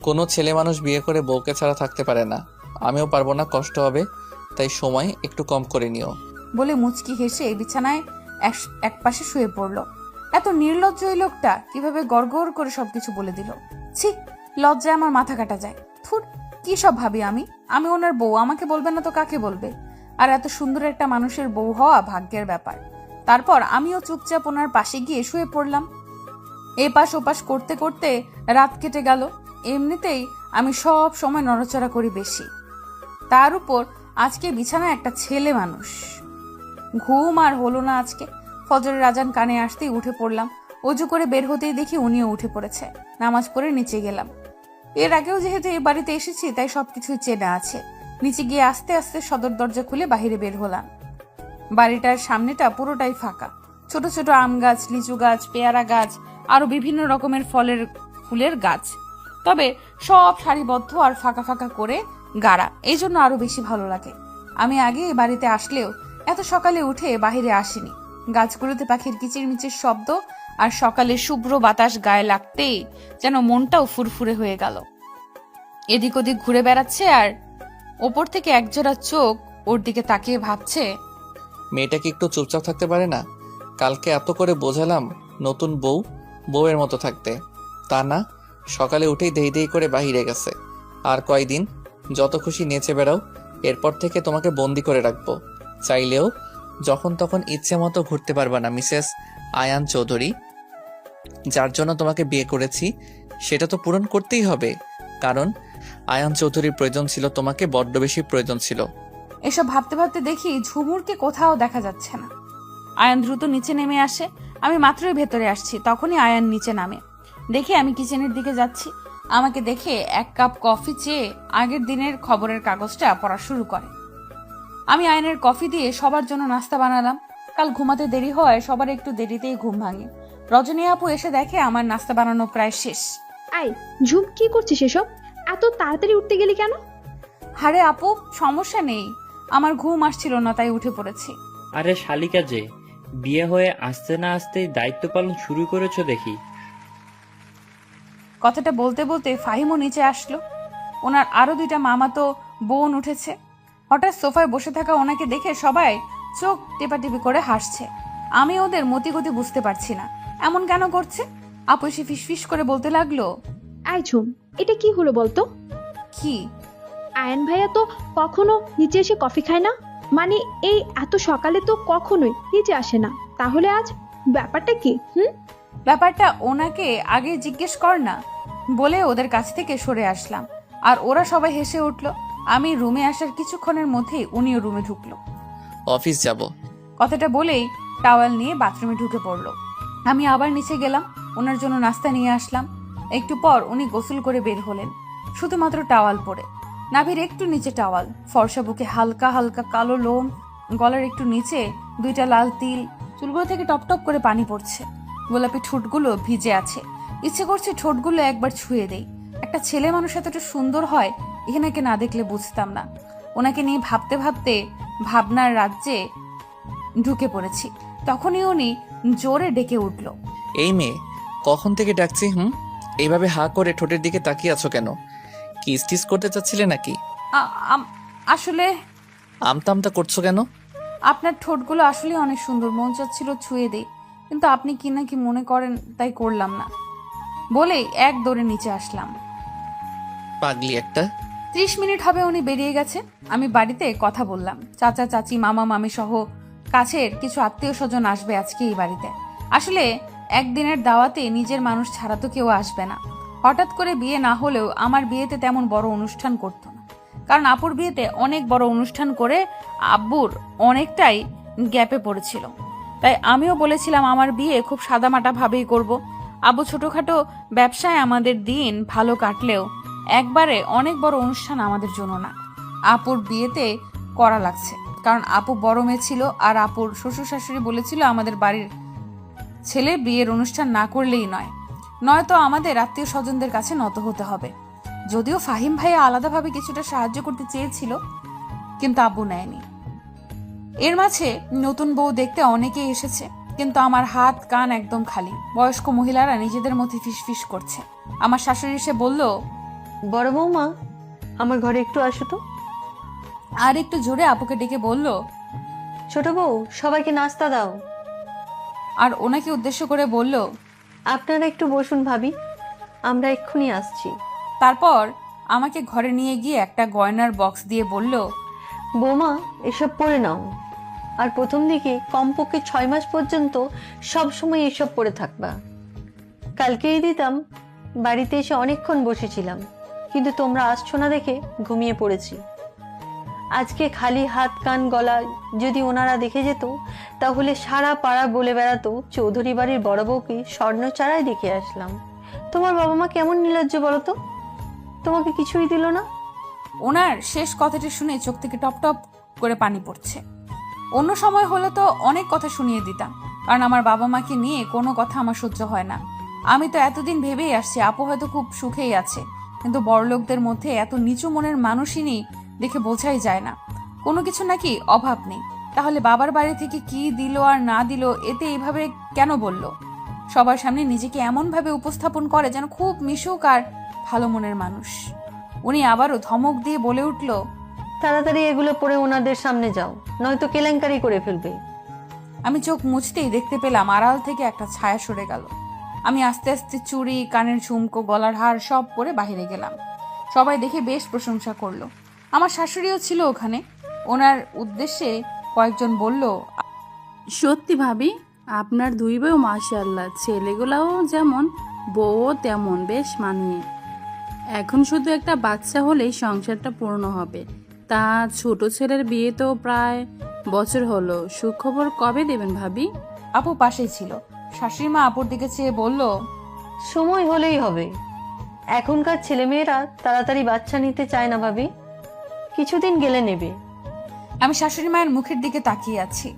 কোনো ছেলে মানুষ বিয়ে করে বউকে ছাড়া থাকতে পারে না, আমিও পারবো না, কষ্ট হবে। তাই সময় একটু কম করে নিও।
বলে মুচকি হেসে বিছানায় এক পাশে শুয়ে পড়ল। এত নির্লজ্জ এই লোকটা কিভাবে গড়গড় করে সবকিছু বলে দিল। ছি, লজ্জায় আমার মাথা কাটা যায়। থুর, কি সব ভাবি আমি। আমি ওনার বউ, আমাকে বলবে না তো কাকে বলবে? আর এত সুন্দর একটা মানুষের বউ হওয়া ভাগ্যের ব্যাপার। তারপর আমিও চুপচাপ ওনার পাশে গিয়ে শুয়ে পড়লাম। এপাশ ওপাশ করতে করতে রাত কেটে গেল। এমনিতেই আমি সব সময় নড়াচড়া করি বেশি, তার উপর আজকে বিছানায় একটা ছেলে মানুষ। ঘুম আর হলো না আজকে। ফজরের আজান কানে আসতেই উঠে পড়লাম। অজু করে বের হতেই দেখি উনিও উঠে পড়েছে। নামাজ পড়ে নিচে গেলাম। এর আগেও যেহেতু এই বাড়িতে এসেছি, তাই সবকিছুই চেনা আছে। নিচে গিয়ে আস্তে আস্তে সদর দরজা খুলে বাহিরে বের হলাম। বাড়িটার সামনেটা পুরোটাই ফাঁকা। ছোট ছোট আম গাছ, লিচু গাছ, পেয়ারা গাছ, আরো বিভিন্ন রকমের ফুলের গাছ। তবে সব সারিবদ্ধ আর ফাঁকা ফাঁকা করে গাড়া, এই জন্য আরো বেশি ভালো লাগে। আমি আগে এই বাড়িতে আসলেও এত সকালে উঠে বাহিরে আসিনি। গাছগুলোতে পাখির কিচিরমিচির শব্দ আর সকালে শুভ্র বাতাস গায়ে লাগতেই যেন মনটাও ফুরফুরে হয়ে গেল। এদিক ওদিক ঘুরে বেড়াচ্ছে, আর ওপর থেকে একজোড়া চোখ ওর দিকে তাকিয়ে ভাবছে,
মেয়েটা কি একটু চুপচাপ থাকতে পারে না? কালকে এত করে বোঝালাম নতুন বউয়ের মতো থাকতে, তা না, সকালে উঠেই দেই দেই করে বাহিরে গেছে। আর কয়দিন যত খুশি নেচে বেড়াও, এরপর থেকে তোমাকে বন্দি করে রাখবো। চাইলেও যখন তখন ইচ্ছে মতো ঘুরতে পারবা না। মিসেস আয়ান চৌধুরী, যার জন্য তোমাকে বিয়ে করেছি সেটা তো পূরণ করতেই হবে, কারণ আয়ান চৌধুরীর প্রয়োজন ছিল তোমাকে, বড্ড বেশি প্রয়োজন ছিল।
এসব ভাবতে ভাবতে দেখি ঝুমুরকে কোথাও দেখা যাচ্ছে না। আয়ান দ্রুত নিচে নেমে আসে। আমি মাত্রই ভেতরে আসছি, তখনই আয়ান নিচে নামে। দেখে আমি কিচেনের দিকে যাচ্ছি। আমাকে দেখে 1 কাপ কফি চেয়ে আগের দিনের খবরের কাগজটা পড়া শুরু করে। আমি আয়নের কফি দিয়ে সবার জন্য নাস্তা বানালাম। কাল ঘুমাতে দেরি হয়, সবার একটু দেরিতেই ঘুম ভাঙে। রজনী আপু এসে দেখে আমার নাস্তা বানানো প্রায় শেষ।
আই ঝুম, কি করছিস এসব? এত তাড়াতাড়ি উঠতে গেলি কেন?
আরে আপু, সমস্যা নেই, আমার ঘুম আসছিল না তাই উঠে পড়েছি।
আরে শালিকা যে, বিয়ে হয়ে আসতে না আসতেই দায়িত্ব পালন শুরু করেছো দেখি।
কথাটা বলতে বলতে ফাহিমও নিচে আসলো। ওনার আরো 2টা মামাতো বোন উঠেছে। হঠাৎ সোফায় বসে থাকা ওনাকে দেখে সবাই চোখ টেপাটেপি করে হাসছে। আমি ওদের মতিগতি বুঝতে পারছি না, এমন কেন করছে। আপু এসে ফিসফিস করে বলতে লাগলো,
আই ঝুম, এটা কি হলো বলতো?
কি?
আয়ন ভাইয়া তো কখনো নিচে এসে কফি খায় না, মানে এই এত সকালে তো কখনোই নিচে আসে না। তাহলে আজ ব্যাপারটা কি?
ব্যাপারটা ওনাকে আগে জিজ্ঞেস কর না বলে ওদের কাছ থেকে সরে আসলাম। আর ওরা সবাই হেসে উঠলো। আমি রুমে আসার কিছুক্ষণের মধ্যেই উনিও রুমে ঢুকলো।
অফিস যাব।
কথাটা বলেই টাওয়াল নিয়ে বাথরুমে ঢুকে পড়লো। আমি আবার নিচে গেলাম, ওনার জন্য নাস্তা নিয়ে আসলাম। একটু পর উনি গোসল করে বের হলেন, শুধুমাত্র টাওয়াল পরে। নাভির একটু নিচে টাওয়াল, ফর্সা বুকে হালকা হালকা কালো লোম, গলার একটু নিচে 2টা লাল তিল, চুলগুলো থেকে টপ টপ করে পানি পড়ছে। গোলাপি ঠোঁটগুলো ভিজে আছে। ইচ্ছে করছে ঠোঁটগুলো একবার ছুঁয়ে দেই। একটা ছেলে মানুষ এতটা সুন্দর হয় এখানেকে না দেখলে বুঝতাম না। ওনাকে নিয়ে ভাবতে ভাবতে ভাবনার রাজ্যে ঢুকে পড়েছি। তখনই উনি জোরে ডেকে উঠল,
এই মেয়ে, কখন থেকে ডাকছি? এইভাবে হা করে ঠোঁটের দিকে তাকিয়ে আছো কেন? কিস টিস করতে চাচ্ছিলে নাকি?
আসলে
আমতা আমতা করছো কেন?
আপনার ঠোঁটগুলো আসলে অনেক সুন্দর, মন চাচ্ছিল ছুঁয়ে দেই, কিন্তু আপনি কি না কি মনে করেন তাই করলাম না বলেই এক দৌড়ে নিচে আসলাম।
পাগলি একটা।
30 মিনিট হবে উনি বেরিয়ে গেছে। আমি বাড়িতে কথা বললাম, চাচা চাচি মামা মামি সহ কাছের কিছু আত্মীয় স্বজন আসবে আজকে এই বাড়িতে। আসলে একদিনের দাওয়াতে নিজের মানুষ ছাড়া তো কেউ আসবে না। হঠাৎ করে বিয়ে না হলেও আমার বিয়েতে তেমন বড় অনুষ্ঠান করতো না, কারণ আপুর বিয়েতে অনেক বড় অনুষ্ঠান করে আব্বুর অনেকটাই গ্যাপে পড়েছিল। তাই আমিও বলেছিলাম আমার বিয়ে খুব সাদামাটা ভাবেই করব। আব্বু ছোটখাটো ব্যবসায় আমাদের দিন ভালো কাটলেও একবারে অনেক বড় অনুষ্ঠান আমাদের জন্য না। আপুর বিয়েতে করা লাগছে, কারণ আপু বড় মেয়ে ছিল আর আপুর শ্বশুর শাশুড়ি বলেছিল আমাদের বাড়ির ছেলে বিয়ের অনুষ্ঠান না করলেই নয়তো আমাদের আত্মীয় স্বজনদের কাছে নত হতে হবে। যদিও ফাহিম ভাইয়া আলাদাভাবে কিছুটা সাহায্য করতে চেয়েছিল, কিন্তু আব্বু নেয়নি। এর মাঝে নতুন বউ দেখতে অনেকেই এসেছে, কিন্তু আমার হাত কান একদম খালি। বয়স্ক মহিলারা নিজেদের মধ্যে ফিসফিস করছে। আমার শাশুড়ি এসে বলল,
বড় বৌমা, আমার ঘরে একটু আসো তো।
আর একটু জোরে আপুকে ডেকে বলল,
ছোট বউ, সবাইকে নাস্তা দাও।
আর ওনাকে উদ্দেশ্য করে বলল,
আপনারা একটু বসুন ভাবি, আমরা এক্ষুনি আসছি।
তারপর আমাকে ঘরে নিয়ে গিয়ে একটা গয়নার বক্স দিয়ে বলল,
বৌমা, এসব পরে নাও। আর প্রথম দিকে কমপক্ষে 6 মাস পর্যন্ত সব সময় এসব পরে থাকবা। কালকেই দিতাম, বাড়িতে এসে অনেকক্ষণ বসেছিলাম, কিন্তু তোমরা আসছো না দেখে ঘুমিয়ে পড়েছি। আজকে খালি হাত কান গলা যদি ওনারা দেখে যেত, তাহলে সারা পাড়া বলে বেড়াতো চৌধুরী বাড়ির বড় বউকে স্বর্ণ চারায় দেখে আসলাম। তোমার বাবা মা কেমন নির্লজ্জ বলো তো, তোমাকে কিছুই দিল না।
ওনার শেষ কথাটি শুনে চোখ থেকে টপ টপ করে পানি পড়ছে। অন্য সময় হলে তো অনেক কথা শুনিয়ে দিতাম, কারণ আমার বাবা মাকে নিয়ে কোনো কথা আমার সহ্য হয় না। আমি তো এতদিন ভেবেই আসছি আপু হয়তো খুব সুখেই আছে, কিন্তু বড়লোকদের মধ্যে এত নিচু মনের মানুষই নেই দেখে বোঝাই যায় না। কোনো কিছু নাকি অভাব নেই। তাহলে বাবার বাড়ি থেকে কি দিল আর না দিল এতে এইভাবে কেন বলল? সবার সামনে নিজেকে এমনভাবে উপস্থাপন করে যেন খুব মিশুক আর ভালো মনের মানুষ। উনি আবারও ধমক দিয়ে বলে উঠল,
তাড়াতাড়ি এগুলো পরে ওনাদের সামনে যাও, নয়তো কেলেঙ্কারি করে ফেলবে।
আমি চোখ মুছতেই দেখতে পেলাম আড়াল থেকে একটা ছায়া সরে গেল। আমি আস্তে আস্তে চুড়ি, কানের ঝুমকো, গলার হার সব পরে বাইরে গেলাম। সবাই দেখে বেশ প্রশংসা করলো। আমার শাশুড়িও ছিল ওখানে। ওনার উদ্দেশ্যে কয়েকজন বলল,
সত্যি ভাবি, আপনার 2 বউ মাশাআল্লাহ, ছেলেগুলাও যেমন বউও তেমন, বেশ মানিয়ে। এখন শুধু একটা বাচ্চা হলেই সংসারটা পূর্ণ হবে। তা ছোট ছেলের বিয়ে তো প্রায় বছর হলো, সুখবর কবে দেবেন ভাবি?
আপু পাশেই ছিল। শাশুড়ি মা আপুর দিকে চেয়ে বলল,
সময় হলেই হবে। এখনকার ছেলেমেয়েরা তাড়াতাড়ি বাচ্চা নিতে চায় না ভাবি, কিছুদিন গেলে নেবে।
আমি শাশুড়ি মায়ের মুখের দিকে তাকিয়ে আছি।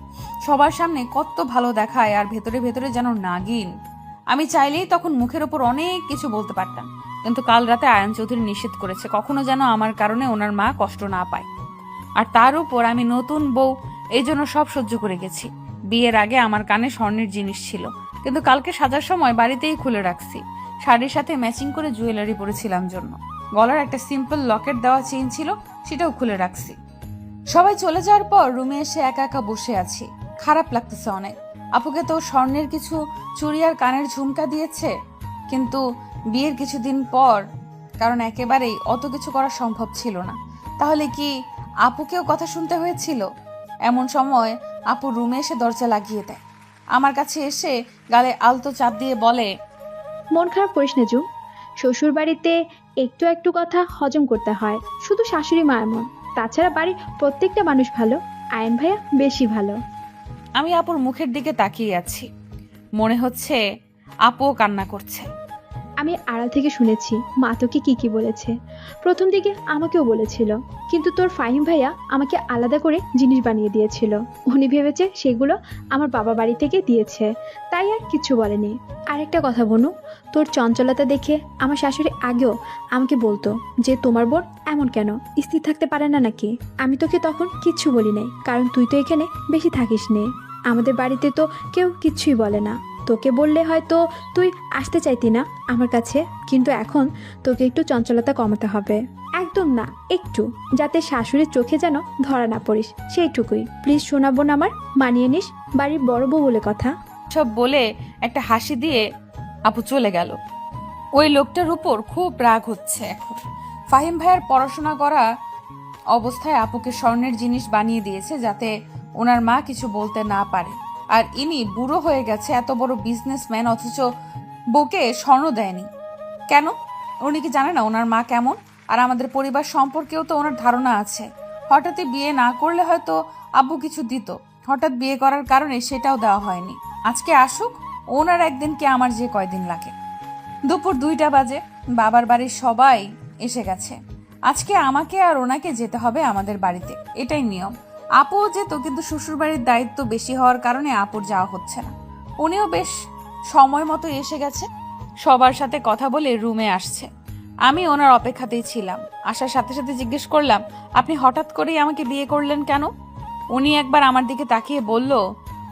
সবার সামনে কত ভালো দেখায় আর ভেতরে ভেতরে যেন নাগিন। আমি চাইলেই তখন মুখের ওপর অনেক কিছু বলতে পারতাম, কিন্তু কাল রাতে আয়ান চৌধুরী নিষেধ করেছে কখনো যেন আমার কারণে ওনার মা কষ্ট না পায়। আর তার উপর আমি নতুন বউ, এই জন্য সব সহ্য করে গেছি। বিয়ের আগে আমার কানে স্বর্ণের জিনিস ছিল, কিন্তু কালকে সাজার সময় বাড়িতেই খুলে রাখছি। শাড়ির সাথে ম্যাচিং করে জুয়েলারি পরেছিলাম জন্য। গলার একটা সিম্পল লকেট দেওয়া চেইন ছিল, সেটাও খুলে রাখছি। সবাই চলে যাওয়ার পর রুমে এসে একা একা বসে আছি। খারাপ লাগতেছে অনেক। আপুকে তো স্বর্ণের কিছু চুড়ি আর কানের ঝুমকা দিয়েছে, কিন্তু বিয়ের কিছুদিন পর, কারণ একেবারেই অত কিছু করা সম্ভব ছিল না। তাহলে কি আপুকেও কথা শুনতে হয়েছিল? এমন সময় আপু রুমে এসে দরজা লাগিয়ে দেয়। আমার কাছে এসে গালে আলতো চাপ দিয়ে বলে,
মন খারাপ করিস না জুম, শ্বশুর বাড়িতে একটু একটু কথা হজম করতে হয়, শুধু শাশুড়ি মা এমন, তাছাড়া বাড়ির প্রত্যেকটা মানুষ ভালো, আয়ন ভাইয়া বেশি ভালো।
আমি আপুর মুখের দিকে তাকিয়ে আছি। মনে হচ্ছে আপুও কান্না করছে।
আমি আড়াল থেকে শুনেছি মা তোকে কি বলেছে। প্রথম দিকে আমাকেও বলেছিল, কিন্তু তোর ফাহিম ভাইয়া আমাকে আলাদা করে জিনিস বানিয়ে দিয়েছিল। উনি ভেবেছে সেগুলো আমার বাবা বাড়ি থেকে দিয়েছে, তাই আর কিছু বলেনি। আরেকটা কথা বনু, তোর চঞ্চলতা দেখে আমার শাশুড়ি আগেও আমাকে বলতো যে তোমার বোন এমন কেন, স্থির থাকতে পারে না নাকি। আমি তোকে তখন কিচ্ছু বলি নাই, কারণ তুই তো এখানে বেশি থাকিস নে। আমাদের বাড়িতে তো কেউ কিচ্ছুই বলে না। তোকে বললে হয়তো তুই আসতে চাইতি না আমার কাছে, কিন্তু এখন তোকে একটু চঞ্চলতা কমাতে হবে। একদম না, একটু, যাতে শাশুড়ির চোখে যেন ধরা না পড়িস, সেইটুকুই। প্লিজ শোনাবো না আমার, মানিয়ে নিস, বাড়ির বড় বউ বলে কথা।
সব বলে একটা হাসি দিয়ে আপু চলে গেল। ওই লোকটার উপর খুব রাগ হচ্ছে এখন। ফাহিম ভাইয়ার পড়াশোনা করা অবস্থায় আপুকে স্বর্ণের জিনিস বানিয়ে দিয়েছে যাতে ওনার মা কিছু বলতে না পারে। আর ইনি বুড়ো হয়ে গেছে, এত বড় বিজনেসম্যান, অথচ বউকে স্বর্ণ দেয়নি কেন? উনি কি জানে না ওনার মা কেমন? আর আমাদের পরিবার সম্পর্কেও তো ওনার ধারণা আছে। হঠাৎই বিয়ে না করলে হয়তো আব্বু কিছু দিত, হঠাৎ বিয়ে করার কারণে সেটাও দেওয়া হয়নি। আজকে আসুক, ওনার একদিন কি আমার যে কয়দিন লাগে। দুপুর 2টা বাজে, বাবার বাড়ির সবাই এসে গেছে। আজকে আমাকে আর ওনাকে যেতে হবে আমাদের বাড়িতে, এটাই নিয়ম। আপুও যেত, কিন্তু শ্বশুরবাড়ির দায়িত্ব বেশি হওয়ার কারণে আপুর যাওয়া হচ্ছে না। উনিও বেশ সময় মতো এসে গেছে, সবার সাথে কথা বলে রুমে আসছে। আমি ওনার অপেক্ষাতেই ছিলাম। আসার সাথে সাথে জিজ্ঞেস করলাম, আপনি হঠাৎ করেই আমাকে বিয়ে করলেন কেন? উনি একবার আমার দিকে তাকিয়ে বলল,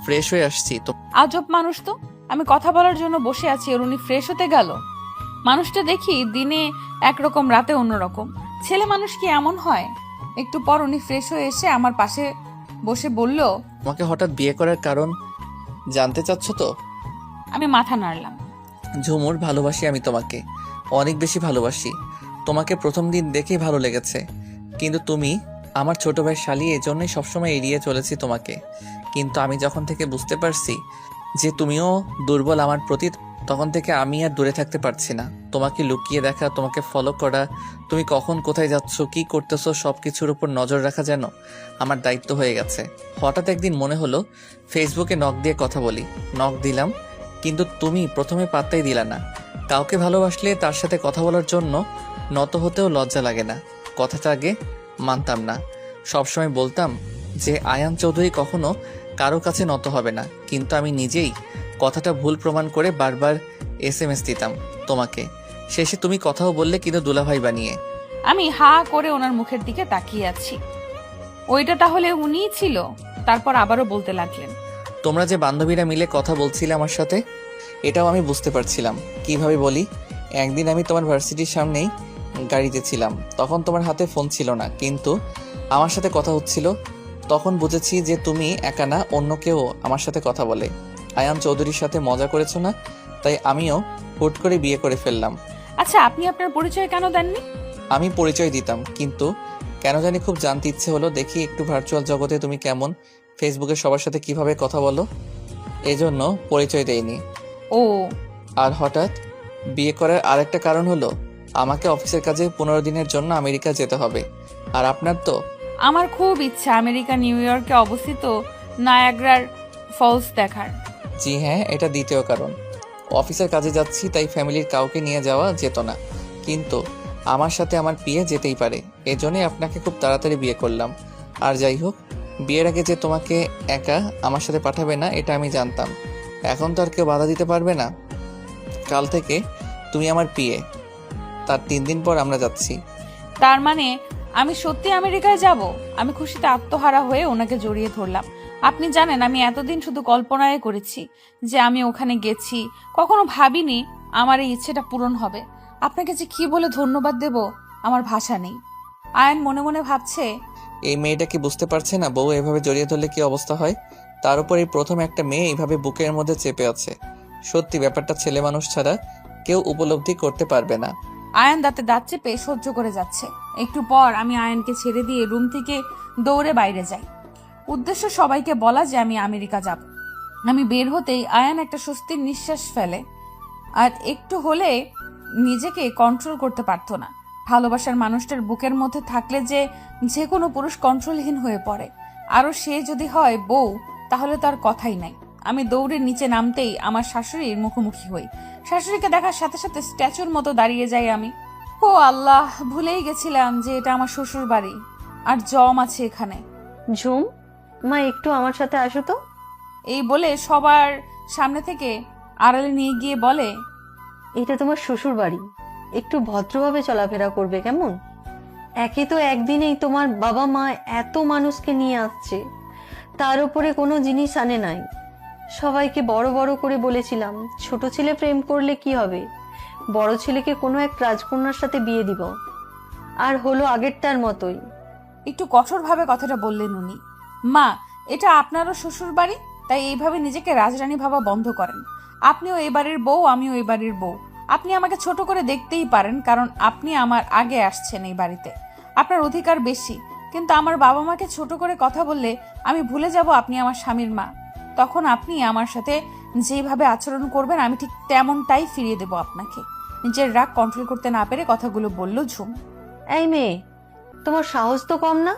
ফ্রেশ হয়ে আসছি তো।
আজব মানুষ তো, আমি কথা বলার জন্য বসে আছি আর উনি ফ্রেশ হতে গেল। মানুষটা দেখি দিনে একরকম, রাতে অন্যরকম। ছেলে মানুষ কি এমন হয়? একটু পর উনি ফ্রেশ হয়ে এসে আমার পাশে বসে বলল,
তোমাকে হঠাৎ বিয়ে করার কারণ জানতে চাচ্ছ তো?
আমি মাথা নাড়লাম।
ঝুমুর, ভালোবাসি আমি তোমাকে, অনেক বেশি ভালোবাসি। তোমাকে প্রথম দিন দেখেই ভালো লেগেছে, কিন্তু তুমি আমার ছোট ভাই শালি, এজন্যই সবসময় এড়িয়ে চলেছি তোমাকে। কিন্তু আমি যখন থেকে বুঝতে পারছি যে তুমিও দুর্বল আমার প্রতি, তখন থেকে আমি আর দূরে থাকতে পারছি না। তোমাকে লুকিয়ে দেখা, তোমাকে ফলো করা, তুমি কখন কোথায় যাচ্ছ, কি করতেছো, সব কিছুর উপর নজর রাখা যেন আমার দায়িত্ব হয়ে গেছে। হঠাৎ একদিন মনে হলো ফেসবুকে নক দিয়ে কথা বলি। নক দিলাম, কিন্তু তুমি প্রথমে পাত্তাই দিলা না। কাউকে ভালোবাসলে তার সাথে কথা বলার জন্য নত হতেও লজ্জা লাগে না। কথাটা আগে মানতাম না, সবসময় বলতাম যে আয়ান চৌধুরী কখনো কারো কাছে নত হবে না, কিন্তু আমি নিজেই কথাটা ভুল প্রমাণ করে বারবার SMS দিতাম তোমাকে। শেষে তুমি কথাও বললে, কিন্তু দুলাভাই বানিয়ে।
আমি হা করে ওনার মুখের দিকে তাকিয়ে আছি। ওইটা তাহলে উনিই ছিল? তারপর আবারও বলতে লাগলেন,
তোমরা যে বান্ধবীরা মিলে কথা বলছিলে আমার সাথে, এটাও আমি বুঝতে পারছিলাম। কিভাবে বলি, একদিন আমি তোমার ভার্সিটির সামনেই গাড়িতে ছিলাম, তখন তোমার হাতে ফোন ছিল না, কিন্তু আমার সাথে কথা হচ্ছিল। তখন বুঝেছি যে তুমি একা না, অন্য কেউ আমার সাথে কথা বলে। আয়ান চৌধুরীর সাথে মজা করেছো না, তাই আমিও হুট করে বিয়ে করে ফেললাম।
আচ্ছা, আপনি আপনার পরিচয় কেন দেননি?
আমি পরিচয় দিতাম, কিন্তু কেন জানি খুব জানতে ইচ্ছে হলো, দেখি একটু ভার্চুয়াল জগতে তুমি কেমন, ফেসবুকে সবার সাথে কিভাবে কথা বলো, এজন্য পরিচয় দেইনি।
ও,
আর হঠাৎ বিয়ে করার আরেকটা কারণ হলো আমাকে অফিসের কাজে 15 দিনের জন্য আমেরিকা যেতে হবে। আর আপনার তো
আমার খুব ইচ্ছা আমেরিকা নিউ ইয়র্কে অবস্থিত নায়াগ্রার ফলস দেখার।
জি হ্যাঁ, এটা দ্বিতীয় কারণ। অফিসের কাজে যাচ্ছি, তাই ফ্যামিলির কাউকে নিয়ে যাওয়া যেত না, কিন্তু আমার সাথে আমার বিয়ে যেতেই পারে। এজন্যই আপনাকে খুব তাড়াতাড়ি বিয়ে করলাম। আর যাই হোক, বিয়ের আগে যে তোমাকে একা আমার সাথে পাঠাবে না এটা আমি জানতাম। এখন তো আর কেউ বাধা দিতে পারবে না। কাল থেকে তুমি আমার বিয়ে, তার 3 দিন পর আমরা যাচ্ছি।
তার মানে আমি সত্যি আমেরিকায় যাব? আমি খুশিতে আত্মহারা হয়ে ওনাকে জড়িয়ে ধরলাম। আপনি জানেন আমি এতদিন শুধু কল্পনায় করেছি যে আমি ওখানে গেছি, কখনো ভাবিনি আমার এই ইচ্ছেটা পূরণ হবে। আপনাকে যে কি বলে ধন্যবাদ দেব আমার ভাষা নেই। আয়ন মনে মনে ভাবছে,
এই মেয়েটা কি বুঝতে পারছে না বউ এভাবে জড়িয়ে ধরলে কি অবস্থা হয়? তার উপর এই প্রথম একটা মেয়ে এইভাবে বুকের মধ্যে চেপে আছে। সত্যি ব্যাপারটা ছেলে মানুষ ছাড়া কেউ উপলব্ধি করতে পারবে না।
আয়ন দাঁতে দাঁত চেপে সহ্য করে যাচ্ছে। একটু পর আমি আয়নকে ছেড়ে দিয়ে রুম থেকে দৌড়ে বাইরে যাই। উদ্দেশ্য সবাইকে বলা যে আমি আমেরিকা যাব। আমি বের হতেই আয়ন একটা স্বস্তির নিঃশ্বাস ফেলে। আর একটু হলে নিজেকে কন্ট্রোল করতে পারতো না। ভালোবাসার মানুষটার বুকের মধ্যে থাকলে যে কোনো পুরুষ কন্ট্রোলহীন হয়ে পড়ে। আরও সে যদি হয় বউ, তাহলে তার কথাই নাই। আমি দৌড়ে নিচে নামতেই আমার শাশুড়ির মুখোমুখি হই। শাশুড়িকে দেখার সাথে সাথে স্ট্যাচুর মতো দাঁড়িয়ে যাই আমি। ও আল্লাহ, ভুলেই গেছিলাম যে এটা আমার শ্বশুর বাড়ি, আর জম আছে এখানে।
ঝুম, মা একটু আমার সাথে আসো তো।
এই বলে সবার সামনে থেকে আড়ালে নিয়ে গিয়ে বলে,
এটা তোমার শ্বশুর বাড়ি, একটু ভদ্রভাবে চলাফেরা করবে কেমন? একে তো একদিনেই তোমার বাবা মা এত মানুষকে নিয়ে আসছে, তার উপরে কোনো জিনিস আনে নাই। সবাইকে বড় বড় করে বলেছিলাম ছোট ছেলে প্রেম করলে কি হবে, বড় ছেলেকে কোনো এক রাজকন্যার সাথে বিয়ে দিব। আর হলো আগেরটার মতোই।
একটু কঠোরভাবে কথাটা বললেন উনি। মা, এটা আপনারও শ্বশুর বাড়ি, তাই এইভাবে নিজেকে রাজরানী ভাবা বন্ধ করেন। আপনিও এই বাড়ির বউ, আমিও এই বাড়ির বউ। আপনি আমাকে ছোট করে দেখতেই পারেন, কারণ আপনি আমার আগে আসছেন এই বাড়িতে। আপনার অধিকার বেশি, কিন্তু আমার বাবা মাকে ছোট করে কথা বললে আমি ভুলে যাব আপনি আমার স্বামীর মা। তখন আপনি আমার সাথে যেভাবে আচরণ করবেন আমি ঠিক তেমনটাই ফিরিয়ে দেব আপনাকে। নিজের রাগ কন্ট্রোল করতে না পেরে কথাগুলো বলল ঝুম।
এই মেয়ে, তোমার সাহস তো কম না?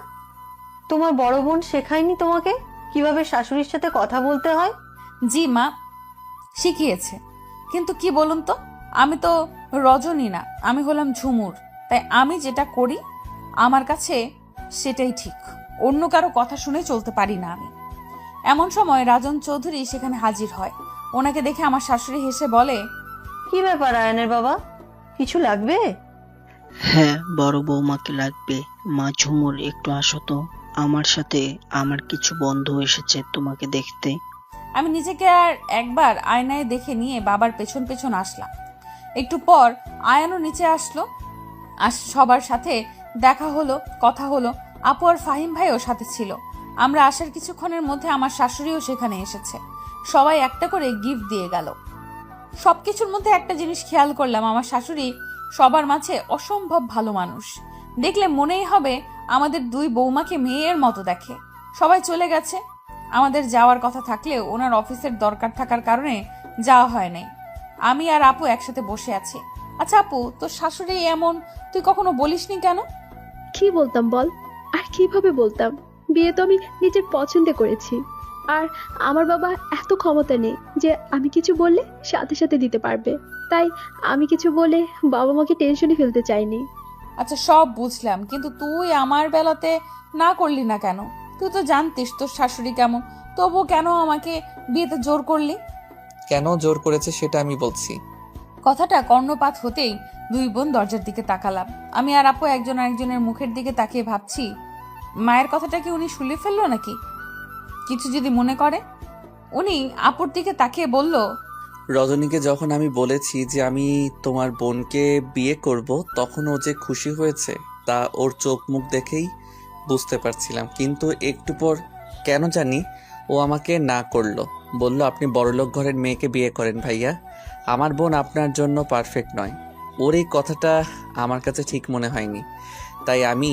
তোমার বড় বোন শেখায়নি তোমাকে কিভাবে শাশুড়ির সাথে কথা বলতে হয়?
জি মা, শিখিয়েছে, কিন্তু কি বলুন তো, আমি তো রজনী না, আমি হলাম ঝুমুর। তাই আমি যেটা করি আমার কাছে সেটাই ঠিক। অন্য কারো কথা শুনে চলতে পারি না আমি। এমন সময় রাজন চৌধুরী সেখানে হাজির হয়। ওনাকে দেখে আমার শাশুড়ি হেসে বলে,
কি ব্যাপার আয়নের বাবা, কিছু লাগবে?
হ্যাঁ, বড় বৌমাকে লাগবে। মা ঝুমুর, একটু আসো তো আমার সাথে। আমার কিছু বন্ধু এসেছে তোমাকে দেখতে।
আমি নিজেকে আর একবার আয়নায় দেখে নিয়ে বাবার পেছন পেছন আসলাম। একটু পর আয়ানও নিচে আসলো। সবার সাথে দেখা হলো, কথা হলো। আপু আর ফাহিম ভাইও সাথে ছিল। আমরা আসার কিছুক্ষণের মধ্যে আমার শাশুড়িও সেখানে এসেছে। সবাই একটা করে গিফট দিয়ে গেল। সবকিছুর মধ্যে একটা জিনিস খেয়াল করলাম, আমার শাশুড়ি সবার মাঝে অসম্ভব ভালো মানুষ। দেখলে মনেই হবে আমাদের দুই বৌমাকে মেয়ের মতো দেখে। সবাই চলে গেছে। আমাদের যাওয়ার কথা থাকলেও ওনার অফিসের দরকার থাকার কারণে যাওয়া হয় নাই। আমি আর আপু একসাথে বসে আছি। আচ্ছা আপু, তোর শাশুড়ি এমন, তুই কখনো বলিসনি কেন?
কি বলতাম বল? আর কিভাবে বলতাম? বিয়ে তো আমি নিজের পছন্দে করেছি। আর আমার বাবা এত ক্ষমতা নেই যে আমি কিছু বললে সাথে সাথে দিতে পারবে। তাই আমি কিছু বলে বাবা মাকে টেনশনে ফেলতে চাইনি।
আচ্ছা সব বুঝলাম, কিন্তু তুই আমার বেলাতে না করলি না কেন? তুই তো জানতিস তোর শাশুড়ি কেমন, তবু কেন আমাকে বিয়েতে জোর করলি?
কেন জোর করেছে সেটা আমি বলছি।
কথাটা কর্ণপাত হতেই দুই বোন দরজার দিকে তাকালাম। আমি আর আপু একজন আরেকজনের মুখের দিকে তাকিয়ে ভাবছি, মায়ের কথাটা কি উনি শুলে ফেললো নাকি? কিছু যদি মনে করে। উনি আপুর দিকে তাকিয়ে বলল,
রজনীকে যখন আমি বলেছি যে আমি তোমার বোনকে বিয়ে করব, তখন ও যে খুশি হয়েছে তা ওর চোখ মুখ দেখেই বুঝতে পারছিলাম। কিন্তু একটু পর কেন জানি ও আমাকে না করলো, বলল আপনি বড়লোক ঘরের মেয়েকে বিয়ে করেন ভাইয়া, আমার বোন আপনার জন্য পারফেক্ট নয়। ওর এই কথাটা আমার কাছে ঠিক মনে হয়নি, তাই আমি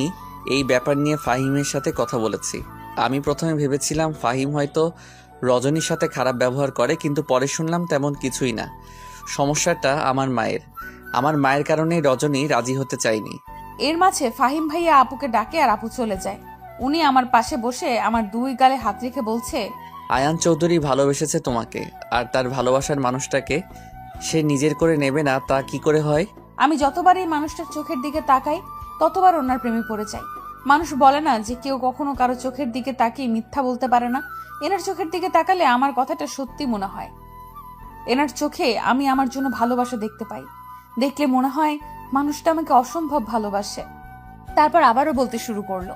এই ব্যাপার নিয়ে ফাহিমের সাথে কথা বলেছি। আমি প্রথমে ভেবেছিলাম ফাহিম হয়তো রজনীর সাথে খারাপ ব্যবহার করে, কিন্তু পরে শুনলাম তেমন কিছুই না। সমস্যাটা আমার মায়ের কারণেই রজনী রাজি হতে চায়নি।
এর মাঝে ফাহিম ভাইয়া আপুকে ডাকে আর আপু চলে যায়। উনি আমার পাশে বসে আমার দুই গালে হাত রেখে বলছে,
আয়ান চৌধুরী ভালোবেসেছে তোমাকে, আর তার ভালোবাসার মানুষটাকে সে নিজের করে নেবে না তা কি করে হয়?
আমি যতবার এই মানুষটার চোখের দিকে তাকাই ততবার ওনার প্রেমে পড়ে যাই। মানুষ বলে না যে কেউ কখনো কারো চোখের দিকে তাকিয়ে মিথ্যা বলতে পারে না। এনার চোখের দিকে তাকালে আমার কথাটা সত্যি মনে হয়। এনার চোখে আমি আমার জন্য ভালোবাসা দেখতে পাই। দেখলে মনে হয় মানুষটা আমাকে অসম্ভব ভালোবাসে। তারপর আবারও বলতে শুরু করলো,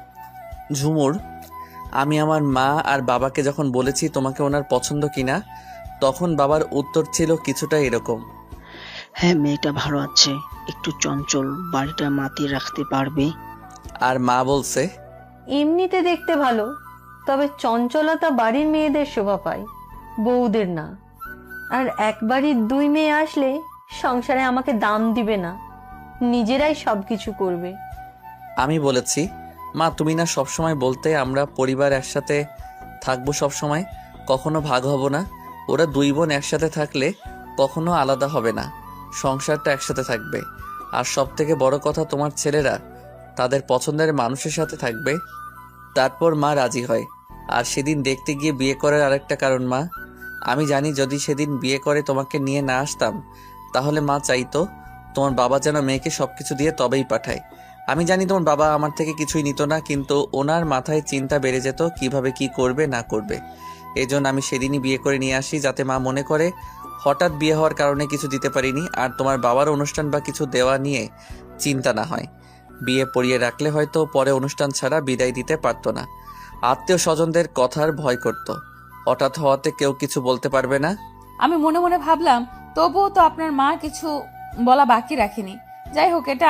ঝুমুর, আমি আমার মা আর বাবাকে যখন বলেছি তোমাকে ওনার পছন্দ কিনা, তখন বাবার উত্তর ছিল কিছুটা এরকম।
হ্যাঁ, মেয়েটা ভালো আছে, একটু চঞ্চল, বাড়িটা মাতিয়ে রাখতে পারবে।
আর মা বলছে,
এমনিতে দেখতে ভালো, তবে চঞ্চলতা বাড়ির মেয়েদের শোভা পায়, বউদের না। আর এক বাড়ির দুই মেয়ে আসলে সংসারে আমাকে দাম দিবে না, নিজেরাই সবকিছু করবে।
আমি বলেছি, মা তুমি না সবসময় বলতে আমরা পরিবার একসাথে থাকবো, সবসময় কখনো ভাগ হব না। ওরা দুই বোন একসাথে থাকলে কখনো আলাদা হবে না, সংসারটা একসাথে থাকবে। আর সব থেকে বড় কথা, তোমার ছেলেরা তাদের পছন্দের মানুষের সাথে থাকবে। তারপর মা রাজি হয়। আর সেদিন দেখতে গিয়ে বিয়ে করার আরেকটা কারণ মা, আমি জানি যদি সেদিন বিয়ে করে তোমাকে নিয়ে না আসতাম, তাহলে মা চাইতো তোমার বাবা যেন মেয়েকে সবকিছু দিয়ে তবেই পাঠায়। আমি জানি তোমার বাবা আমার থেকে কিছুই নিত না, কিন্তু ওনার মাথায় চিন্তা বেড়ে যেত কিভাবে কি করবে না করবে। এজন্য আমি সেদিনই বিয়ে করে নিয়ে আসি, যাতে মা মনে করে হঠাৎ বিয়ে হওয়ার কারণে কিছু দিতে পারিনি, আর তোমার বাবার অনুষ্ঠান বা কিছু দেওয়া নিয়ে চিন্তা না হয়। বিয়ে পড়িয়ে রাখলে হয়তো পরে অনুষ্ঠান ছাড়া বিদায় দিতে পারতো না। আত্মীয় স্বজনদের কথার ভয় করত, হঠাৎ হওয়াতে কেউ কিছু বলতে পারবে না।
আমি মনে মনে ভাবলাম তবুও তো আপনার মা কিছু বলা বাকি রাখেনি। যাই হোক, এটা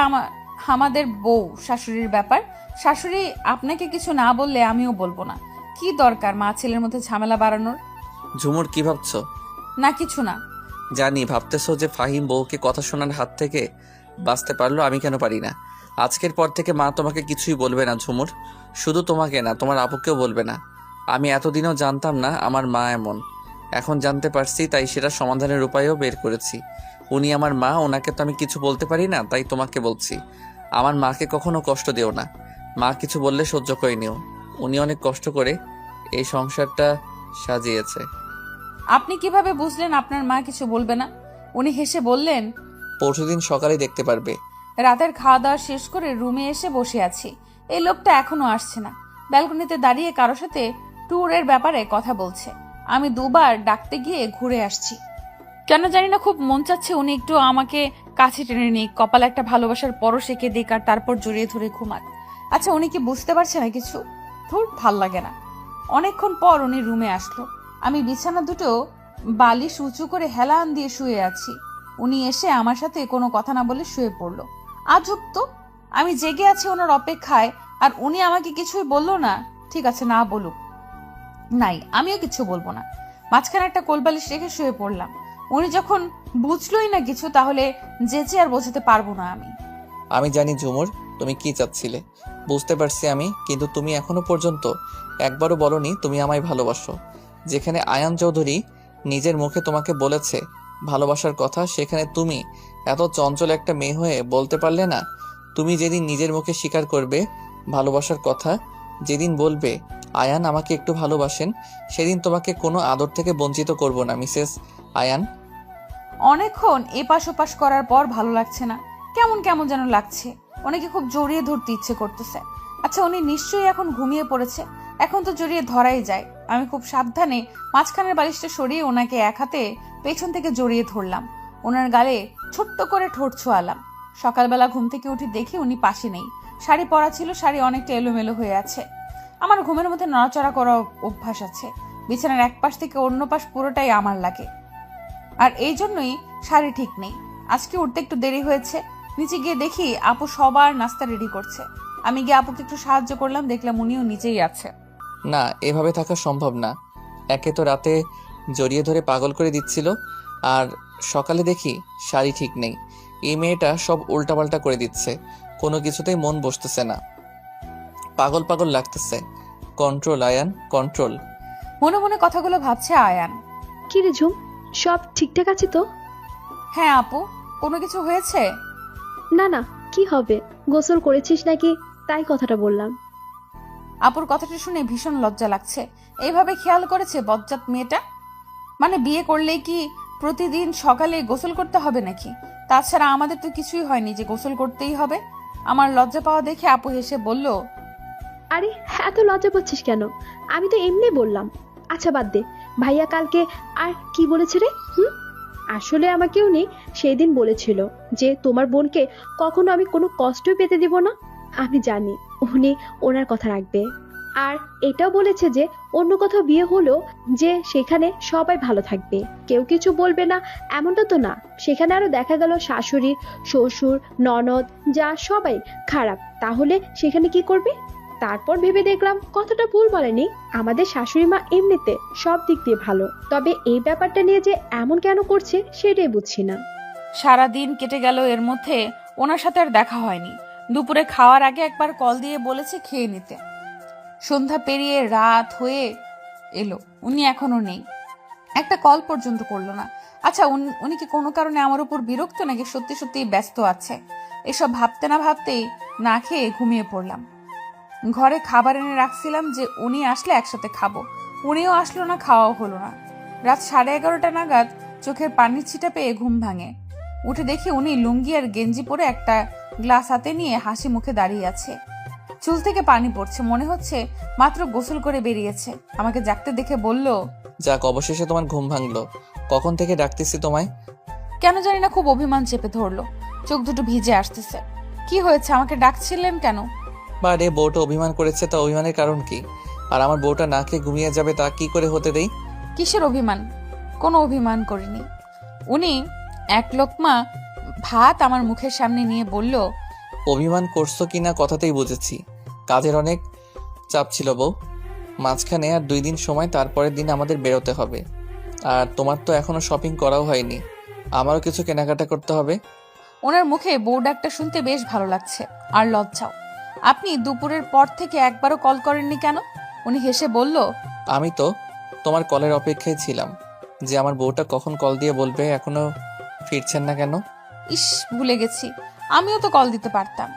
আমাদের বউ শাশুড়ির ব্যাপার। শাশুড়ি আপনাকে কিছু না বললে আমিও বলবো না। কি দরকার মা ছেলের মধ্যে ঝামেলা বাড়ানোর?
ঝুমুর, কি ভাবছো?
না, কিছু না।
জানি ভাবতেছো যে ফাহিম বউকে কথা শোনার হাত থেকে বাঁচতে পারলো, আমি কেন পারি না। আজকের পর থেকে মা তোমাকে কিছুই বলবে না ঝুমুর, শুধু তোমাকে না, তোমার আপুকেও বলবে না। আমি এতদিনও জানতাম না আমার মা এমন, এখন জানতে পারছি, তাই সেটা সমাধানের উপায়ও বের করেছি। উনি আমার মা, ওনাকে তো আমি কিছু বলতে পারি না, তাই তোমাকে বলছি। আমার মাকে কখনো কষ্ট দিও না, মা কিছু বললে সহ্য করে নিও। উনি অনেক কষ্ট করে এই সংসারটা সাজিয়েছে।
আপনি কিভাবে বুঝলেন আপনার মা কিছু বলবে না? উনি হেসে বললেন,
পরশুদিন সকালে দেখতে পারবে।
রাতের খাওয়া দাওয়া শেষ করে রুমে এসে বসে আছি। এই লোকটা এখনো আসছে না। ব্যালকনিতে দাঁড়িয়ে কারোর সাথে ট্যুরের ব্যাপারে কথা বলছে। আমি দুবার ডাকতে গিয়ে ঘুরে আসছি। কেন জানি না খুব মন চাচ্ছে উনি একটু আমাকে কাছে টেনে নিক, কপালে একটা ভালোবাসার পরশ এঁকে দিক, আর তারপর জড়িয়ে ধরে ঘুমাক। আচ্ছা, উনি কি বুঝতে পারছে না কিছু? ধুর, ভাল লাগে না। অনেকক্ষণ পর উনি রুমে আসলো। আমি বিছানা দুটো বালিশ উঁচু করে হেলান দিয়ে শুয়ে আছি। উনি এসে আমার সাথে কোনো কথা না বলে শুয়ে পড়লো। আজব তো, আমি জেগে আছি ওনার অপেক্ষায়, আর উনি আমাকে কিছুই বললো না। ঠিক আছে, না বলুক, নাই, আমিও কিছু বলবো না। মাঝখানে একটা কোলবালিশ রেখে শুয়ে পড়লাম। উনি যখন বুঝলোই না কিছু, তাহলে যেচে আর বোঝাতে পারবো না আমি।
আমি জানি ঝুমুর তুমি কি চাচ্ছিলে, বুঝতে পারছি আমি, কিন্তু তুমি এখনো পর্যন্ত একবারও বলনি তুমি আমায় ভালোবাসো। যেখানে আয়ান চৌধুরী নিজের মুখে তোমাকে বলেছে ভালোবাসার কথা, সেখানে তুমি এত চঞ্চল একটা মেয়ে হয়ে বলতে পারলে না? তুমি যেদিন নিজের মুখে স্বীকার করবে ভালোবাসার কথা, যেদিন বলবে আয়ান আমাকে একটু ভালোবাসেন, সেদিন তোমাকে কোনো আদর থেকে বঞ্চিত করব না মিসেস আয়ান।
অনেকক্ষণ এপাশ ওপাশ করার পর ভালো লাগছে না, কেমন কেমন যেন লাগছে। ওনাকে খুব জড়িয়ে ধরতে ইচ্ছে করতেছে। আচ্ছা, উনি নিশ্চয়ই এখন ঘুমিয়ে পড়েছে, এখন তো জড়িয়ে ধরাই যায়। আমি খুব সাবধানে মাঝখানের বালিশটা সরিয়ে ওনাকে এক হাতে পেছন থেকে জড়িয়ে ধরলাম। ওনার গালে ছোট্ট করে ঠোঁট ছোঁয়ালাম। সকালবেলা ঘুম থেকে উঠে দেখি উনি পাশে নেই। শাড়ি পরা ছিল, শাড়ি অনেকটা এলোমেলো হয়ে আছে। আমার ঘুমের মধ্যে নড়াচড়া করা অভ্যাস আছে। বিছানার এক পাশ থেকে অন্য পাশ পুরোটাই আমার লাগে, আর এই জন্যই শাড়ি ঠিক নেই। আজকে উঠতে একটু দেরি হয়েছে। নিচে গিয়ে দেখি আপু সবার নাস্তা রেডি করছে। আমি গিয়ে আপুকে একটু সাহায্য করলাম, দেখলাম উনিও নিচেই আছে।
না, এভাবে থাকা সম্ভব না। একে তো রাতে জড়িয়ে ধরে পাগল করে দিচ্ছিল, আর সকালে দেখি শাড়ি ঠিক নেই। এই মেয়েটা সব উল্টাপাল্টা করে দিচ্ছে, কোনো কিছুতেই মন বসতেছে না, পাগল পাগল লাগতেছে। Control Ayan, control.
মনে মনে কথাগুলো ভাবছে আয়ান।
কি রে ঝুম, সব ঠিকঠাক আছে তো?
হ্যাঁ আপু, কোনো কিছু হয়েছে?
না না, কি হবে, গোসল করেছিস নাকি তাই কথাটা বললাম।
আপুর কথাটা শুনে ভীষণ লজ্জা লাগছে। এইভাবে খেয়াল করেছে বজ্জাত মেয়েটা? মানে বিয়ে করলেই কি প্রতিদিন সকালে গোসল করতে হবে নাকি? তাছাড়া আমাদের তো কিছুই হয়নি যে গোসল করতেই হবে। আমার লজ্জা পাওয়া দেখে আপু হেসে বলল,
আরে এত লজ্জা পাচ্ছিস কেন? আমি তো এমনি বললাম। আচ্ছা বাদ দে, ভাইয়া কালকে আর কি বলেছে রে? আসলে আমাকে উনি সেই দিন বলেছিল যে তোমার বোনকে কখনো আমি কোনো কষ্টই পেতে দিব না। আমি জানি উনি ওনার কথা রাখবে। আর এটাও বলেছে যে অন্য কোথাও বিয়ে হলো যে সেখানে সবাই ভালো থাকবে, কেউ কিছু বলবে না। এমনটা তো না, সেখানে আরো দেখা গেল শাশুড়ি, শ্বশুর, ননদ, যা সবাই খারাপ, তাহলে সেখানে কি করবে? তারপর ভেবে দেখলাম কথাটা ভুল বলেনি। আমাদের শাশুড়ি মা এমনিতে সব দিক দিয়ে ভালো, তবে এই ব্যাপারটা নিয়ে যে এমন কেন করছে সেটাই বুঝছি না।
সারা দিন কেটে গেল, এর মধ্যে ওনার সাথে আর দেখা হয়নি। দুপুরে খাওয়ার আগে একবার কল দিয়ে বলেছে খেয়ে নিতে। সন্ধ্যা পেরিয়ে রাত হয়ে এলো, উনি এখনো নেই, একটা কল পর্যন্ত করলো না। আচ্ছা উনি কি কোনো কারণে আমার উপর বিরক্ত, নাকি সত্যি সত্যি ব্যস্ত আছে? এসব ভাবতে না ভাবতেই না খেয়ে ঘুমিয়ে পড়লাম। ঘরে খাবার এনে রাখছিলাম যে উনি আসলে একসাথে খাবো, উনিও আসলো না, খাওয়াও হলো না। রাত 11:30 নাগাদ চোখের পানির ছিটা পেয়ে ঘুম ভাঙে। উঠে দেখি উনি লুঙ্গি আর গেঞ্জি পরে একটা গ্লাস হাতে নিয়ে হাসি মুখে দাঁড়িয়ে আছে। চুল থেকে পানি পড়ছে, মনে হচ্ছে মাত্র গোসল করে বেরিয়েছে। আমাকে জাগতে দেখে বলল,
যাক, অবশেষে তোমার ঘুম ভাঙলো। কখন থেকে ডাকতেছি তোমায়।
কেন জানি না খুব অভিমান চেপে ধরলো, চোখ দুটো ভিজে আসতেছে। কি হয়েছে, আমাকে ডাকছিলেন কেন?
বা রে, বউটা অভিমান করেছে, তা অভিমানের কারণ কি? আর আমার বউটা না খেয়ে ঘুমিয়ে যাবে, তা কি করে হতে দেই?
কিসের অভিমান? কোনো অভিমান করিনি। উনি এক লোকমা ভাত আমার মুখের সামনে নিয়ে বলল,
অভিমান করছো কিনা কথাতেই বুঝেছি। কাজের অনেক চাপ ছিল বউ, মাঝখানে আর 2 দিন সময়, তারপরের দিন আমাদের বেরোতে হবে। আর তোমার তো এখনো শপিং করাও হয়নি, আমারও কিছু কেনাকাটা করতে হবে।
ওনার মুখে বউ ডাকটা শুনতে বেশ ভালো লাগছে, আর লজ্জাও। আপনি দুপুরের পর থেকে একবারও কল করেননি কেন? উনি হেসে বলল,
আমি তো তোমার কলের অপেক্ষায় ছিলাম যে আমার বউটা কখন কল দিয়ে বলবে এখনো ফিরছেন না কেন।
ইস, ভুলে গেছি, আমিও তো কল দিতে পারতাম।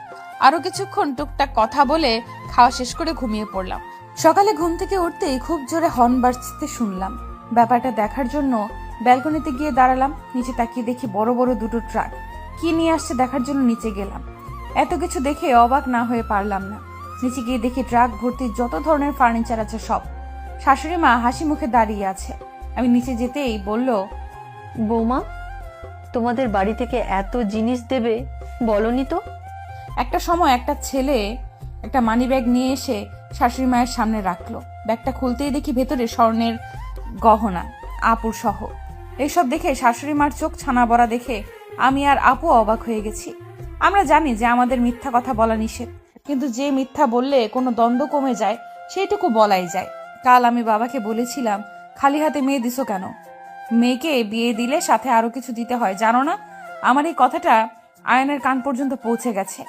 আরো কিছুক্ষণ টুকটাক কথা বলে খাওয়া শেষ করে ঘুমিয়ে পড়লাম। সকালে ঘুম থেকে উঠতেই খুব জোরে হর্ন বাজতে শুনলাম। ব্যাপারটা দেখার জন্য ব্যালকনিতে গিয়ে দাঁড়ালাম। নিচে তাকিয়ে দেখি বড় বড় দুটো ট্রাক। কি নিয়ে আসছে দেখার জন্য নিচে গেলাম। এত কিছু দেখে অবাক না হয়ে পারলাম না। নিচে গিয়ে দেখি ট্রাক ভর্তি যত ধরনের ফার্নিচার আছে সব। শাশুড়ি মা হাসি মুখে দাঁড়িয়ে আছে। আমি নিচে যেতেই বলল,
বৌমা, তোমাদের বাড়ি থেকে এত জিনিস দেবে বলনি তো?
একটা সময় একটা ছেলে একটা মানি ব্যাগ নিয়ে এসে শাশুড়ি মায়ের সামনে রাখলো। ব্যাগটা খুলতেই দেখি ভেতরে স্বর্ণের গহনা, আপুর সহ। এইসব দেখে শাশুড়ি মার চোখ ছানা বড়া দেখে আমি আর আপু অবাক হয়ে গেছি। আমরা জানি যে আমাদের মিথ্যা কথা বলা নিষেধ, কিন্তু যে মিথ্যা বললে কোনো দ্বন্দ্ব কমে যায় সেইটুকু বলাই যায়। কাল আমি বাবাকে বলেছিলাম, খালি হাতে মেয়ে দিছো কেন? মেয়েকে বিয়ে দিলে সাথে আরো কিছু দিতে হয়, জানো না? আমার এই কথাটা আয়ানের কান পর্যন্ত পৌঁছে গেছে।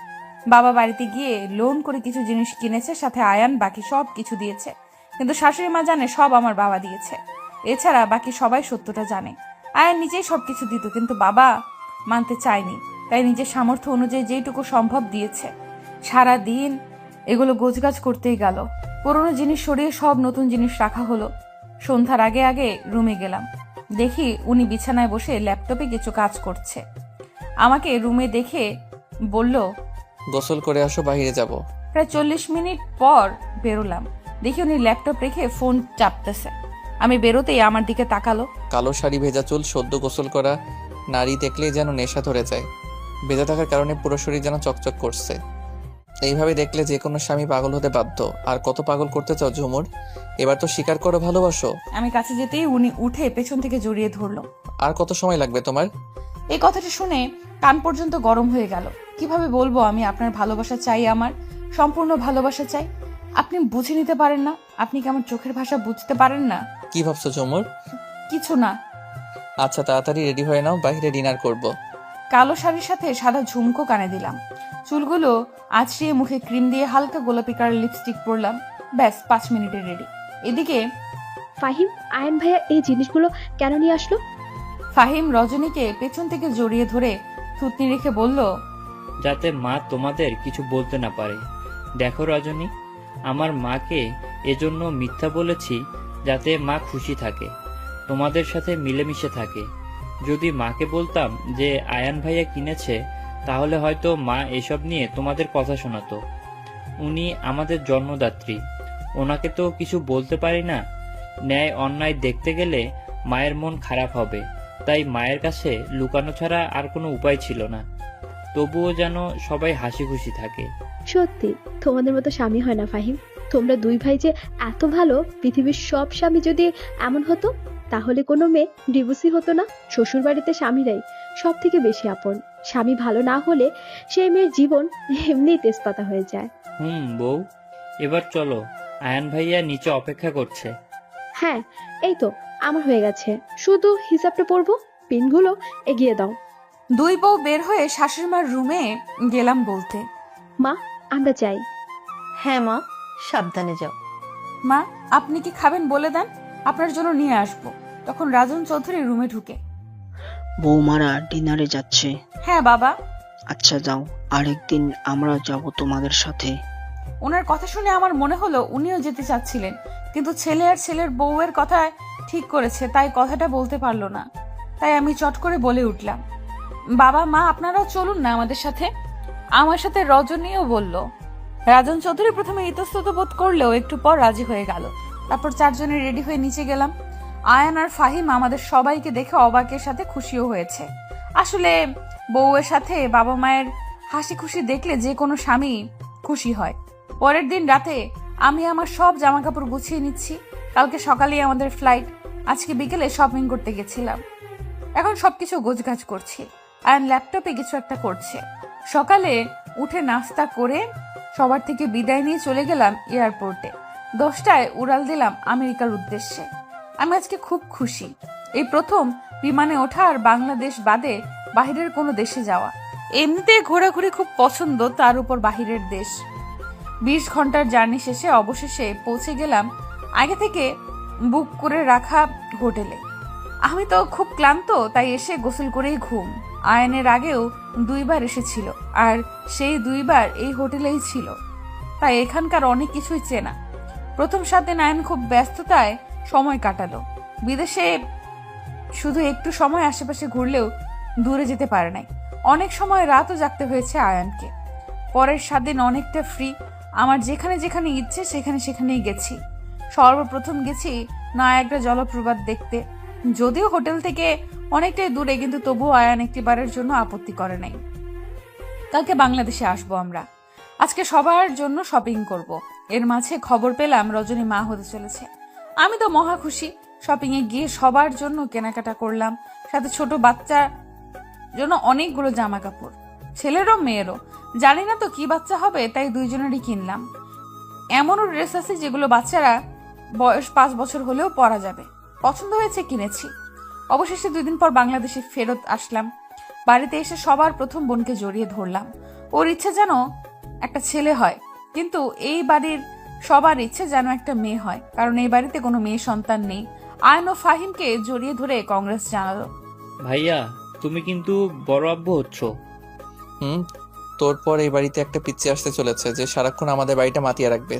বাবা বাড়িতে গিয়ে লোন করে কিছু জিনিস কিনেছে, সাথে আয়ান বাকি সব কিছু দিয়েছে। কিন্তু শাশুড়ি মা জানে সব আমার বাবা দিয়েছে। এছাড়া বাকি সবাই সত্যটা জানে। আয়ান নিজেই সবকিছু দিত, কিন্তু বাবা মানতে চায়নি, তাই নিজের সামর্থ্য অনুযায়ী যেটুকু সম্ভব দিয়েছে। সারা দিন এগুলো গোছগাছ করতেই গেল। পুরনো জিনিস সরিয়ে সব নতুন জিনিস রাখা হলো। সন্ধ্যার আগে আগে রুমে গেলাম। দেখি উনি বিছানায় বসে ল্যাপটপে কিছু কাজ করছে। আমাকে রুমে দেখে বলল,
গোসল করে আসো, বাইরে যাব।
প্রায় 40 মিনিট পর বেরোলাম। দেখি উনি ল্যাপটপ রেখে ফোন চাপতেছে। আমি বেরোতেই আমার দিকে তাকালো।
কালো শাড়ি, ভেজা চুল, সদ্য গোসল করা নারী দেখলেই যেন নেশা ধরে যায়। ভেজা থাকার কারণে পুরো শরীর যেন চকচক করছে। এইভাবে দেখলে যে কোনো স্বামী পাগল হতে বাধ্য। আর কত পাগল করতে চাও ঝুমুর? এবার তো স্বীকার করো ভালোবাসো।
আমি কাছে যেতেই উনি উঠে পেছন থেকে জড়িয়ে ধরলো।
আর কত সময় লাগবে তোমার?
এই কথাটা শুনে কান পর্যন্ত গরম হয়ে গেল। কিভাবে বলবো আমি আপনার ভালোবাসা চাই, আমার সম্পূর্ণ ভালোবাসা চাই? আপনি বুঝে নিতে পারেন না? আপনি কি আমার চোখের ভাষা বুঝতে পারেন না?
কি ভাবছো ঝুমুর?
কিছু না।
আচ্ছা, তাড়াতাড়ি রেডি হয়ে নাও, বাইরে ডিনার করব।
কালো শাড়ির সাথে সাদা ঝুমকো কানে দিলাম। চুলগুলো আঁচড়িয়ে মুখে ক্রিম দিয়ে হালকা গোলাপি কালার লিপস্টিক পরলাম। ব্যাস 5 মিনিটে রেডি। এদিকে
ফাহিম, আয়ন ভাইয়া এই জিনিসগুলো কেন নিয়ে আসলো?
ফাহিম রজনীকে পেছন থেকে জড়িয়ে ধরে থুতনি রেখে বলল,
যাতে মা তোমাদের কিছু বলতে না পারে। দেখো রজনী, আমার মাকে এজন্য মিথ্যা বলেছি যাতে মা খুশি থাকে, তোমাদের সাথে মিলেমিশে থাকে। যদি মাকে বলতাম যে আয়ান ভাইয়া কিনেছে, তাহলে হয়তো মা এসব নিয়ে তোমাদের কথা শোনাতো। উনি আমাদের জন্মদাত্রী, ওনাকে তো কিছু বলতে পারি না। ন্যায় অন্যায় দেখতে গেলে মায়ের মন খারাপ হবে, তাই মায়ের কাছে লুকানো ছাড়া আর কোনো উপায় ছিল না। তবুও যেন সবাই হাসি খুশি থাকে।
সত্যি তোমাদের মতো স্বামী হয় না ফাহিম। তোমরা দুই ভাই যে এত ভালো, পৃথিবীর সব স্বামী যদি এমন হতো তাহলে কোনো মেয়ে ডিভোর্সি হতো না। শ্বশুর বাড়িতে স্বামীরাই সব থেকে বেশি আপন। স্বামী ভালো না হলে সেই মেয়ের জীবন এমনি তেজপাতা হয়ে যায়।
বউ, এবার চলো, আয়ান ভাইয়া নিচে অপেক্ষা করছে।
হ্যাঁ, এই তো আমার হয়ে গেছে, শুধু হিসাবটা পড়বো। পিনগুলো এগিয়ে দাও।
দুই বউ বের হয়ে শাশুড়িমার রুমে গেলাম বলতে,
মা, আমরা চাই।
হ্যাঁ মা, সাবধানে যাও।
মা আপনি কি খাবেন বলে দেন, আপনার জন্য নিয়ে আসবো। তখন রাজন চৌধুরী রুমে ঢুকে,
বৌমারা ডিনারে যাচ্ছে।
হ্যাঁ বাবা।
আচ্ছা যাও, আরেকদিন আমরাও যাব তোমাদের সাথে।
ওনার কথা শুনে আমার মনে হলো উনিও যেতে চাচ্ছিলেন, কিন্তু ছেলে আর ছেলের বউয়ের কথা ঠিক করেছে, তাই কথাটা বলতে পারলো না। তাই আমি চট করে বলে উঠলাম, বাবা মা আপনারাও চলুন না আমাদের সাথে। আমার সাথে রজনীও বলল। রাজন চৌধুরী প্রথমে ইতস্তত বোধ করলেও একটু পর রাজি হয়ে গেল। তারপর চারজনে রেডি হয়ে নিচে গেলাম। আয়ান আর ফাহিম আমাদের সবাইকে দেখে অবাকের সাথে খুশিও হয়েছে। আসলে বউয়ের সাথে বাবা মায়ের হাসি খুশি দেখলে যে কোনো স্বামী খুশি হয়। পরের দিন রাতে আমি আমার সব জামা কাপড় গুছিয়ে নিচ্ছি। কালকে সকালেই আমাদের ফ্লাইট। আজকে বিকেলে শপিং করতে গেছিলাম। এখন সবকিছু গোছগাছ করছি। আয়ান ল্যাপটপে কিছু একটা করছে। সকালে উঠে নাস্তা করে সবার থেকে বিদায় নিয়ে চলে গেলাম এয়ারপোর্টে। 10টায় উড়াল দিলাম আমেরিকার উদ্দেশ্যে। আমি আজকে খুব খুশি। এই প্রথম বিমানে ওঠা আর বাংলাদেশ বাদে বাহিরের কোনো দেশে যাওয়া। এমনিতে ঘোরাঘুরি খুব পছন্দ, তার উপর বাহিরের দেশ। 20 ঘন্টার জার্নি শেষে অবশেষে পৌঁছে গেলাম আগে থেকে বুক করে রাখা হোটেলে। আমি তো খুব ক্লান্ত, তাই এসে গোসল করেই ঘুম। আয়নের আগেও 2 বার এসেছিল, আর সেই 2 বার এই হোটেলেই ছিল, তাই এখানকার অনেক কিছুই চেনা। প্রথম 7 দিন আয়ন খুব ব্যস্ততায় সময় কাটালো। বিদেশে শুধু একটু সময় আশেপাশে ঘুরলেও দূরে যেতে পারে নাই। অনেক সময় রাতও জাগতে হয়েছে আয়নকে। পরের 7 দিন অনেকটা ফ্রি। আমার যেখানে যেখানে ইচ্ছে সেখানে সেখানেই গেছি। সর্বপ্রথম গেছি নায়াগ্রা জলপ্রপাত দেখতে। যদিও হোটেল থেকে অনেকটাই দূরে, কিন্তু তবুও আয়ান একটিবারের জন্য আপত্তি করে নাই। কালকে বাংলাদেশে আসবো আমরা। আজকে সবার জন্য শপিং করব। এর মাঝে খবর পেলাম রজনী মা হতে চলেছে। আমি তো মহা খুশি। শপিং এ গিয়ে সবার জন্য কেনাকাটা করলাম, সাথে ছোট বাচ্চার জন্য অনেকগুলো জামা কাপড়, ছেলেরও মেয়েরও। জানি না তো কি বাচ্চা হবে, তাই দুইজনেরই কিনলাম। এমনও ড্রেস আছে যেগুলো বাচ্চারা বয়স 5 বছর হলেও পরা যাবে। পছন্দ হয়েছে, কিনেছি। অবশেষে 2 দিন পর বাংলাদেশে ফেরত আসলাম। বাড়িতে এসে সবার প্রথম বোনকে জড়িয়ে ধরলাম। ওর ইচ্ছে যেন একটা ছেলে হয়, কিন্তু এই বাড়ির সবার ইচ্ছে যেন একটা মেয়ে হয়, কারণ এই বাড়িতে কোনো মেয়ে সন্তান নেই। আয়ন ও ফাহিমকে জড়িয়ে ধরে কংগ্রেস জানালো।
ভাইয়া, তুমি কিন্তু বড় আব্বু হচ্ছ।
তোর পর এই বাড়িতে একটা পিচ্চি আসতে চলেছে যে সারাক্ষণ আমাদের বাড়িটা মাতিয়ে রাখবে।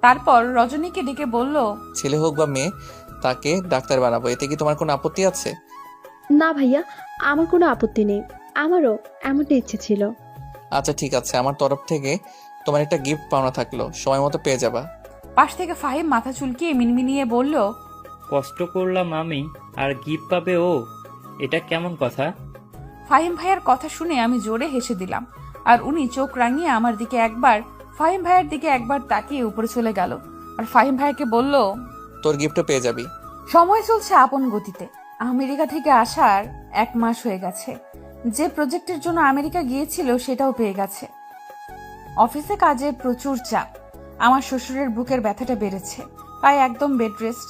তারপর রজনীকে ডেকে বলল,
ছেলে হোক বা মেয়ে, তাকে ডাক্তার বানাবো। এতে কি তোমার কোনো আপত্তি আছে?
না ভাইয়া, আমার কোনো আপত্তি নেই। আমারও এমনটা ইচ্ছে ছিল।
আচ্ছা ঠিক আছে, আমার তরফ থেকে তোমার একটা গিফট পাওনা থাকলো, সময় মতো পেয়ে যাবা।
পাশ থেকে ফাহিম মাথা চুলকিয়ে মিনমিনিয়ে বলল,
কষ্ট করলাম আমি, আর গিফট পাবে ও? এটা কেমন কথা?
ফাহিম ভাইয়ার কথা শুনে আমি জোরে হেসে দিলাম, আর উনি চোখ রাঙিয়ে আমার দিকে একবার, ফাহিম ভাইয়ের দিকে একবার তাকিয়ে উপরে চলে গেল, আর ফাহিম ভাইয়াকে বলল,
তোর গিফটও পেয়ে যাবি।
সময় চলছে আপন গতিতে। আমেরিকা থেকে আসার 1 মাস হয়ে গেছে। যে প্রজেক্টের জন্য আমেরিকা গিয়েছিল সেটাও পেয়ে গেছে। অফিসে কাজে প্রচুর চাপ। আমার শ্বশুরের বুকের ব্যথাটা বেড়েছে, তাই একদম বেড রেস্ট।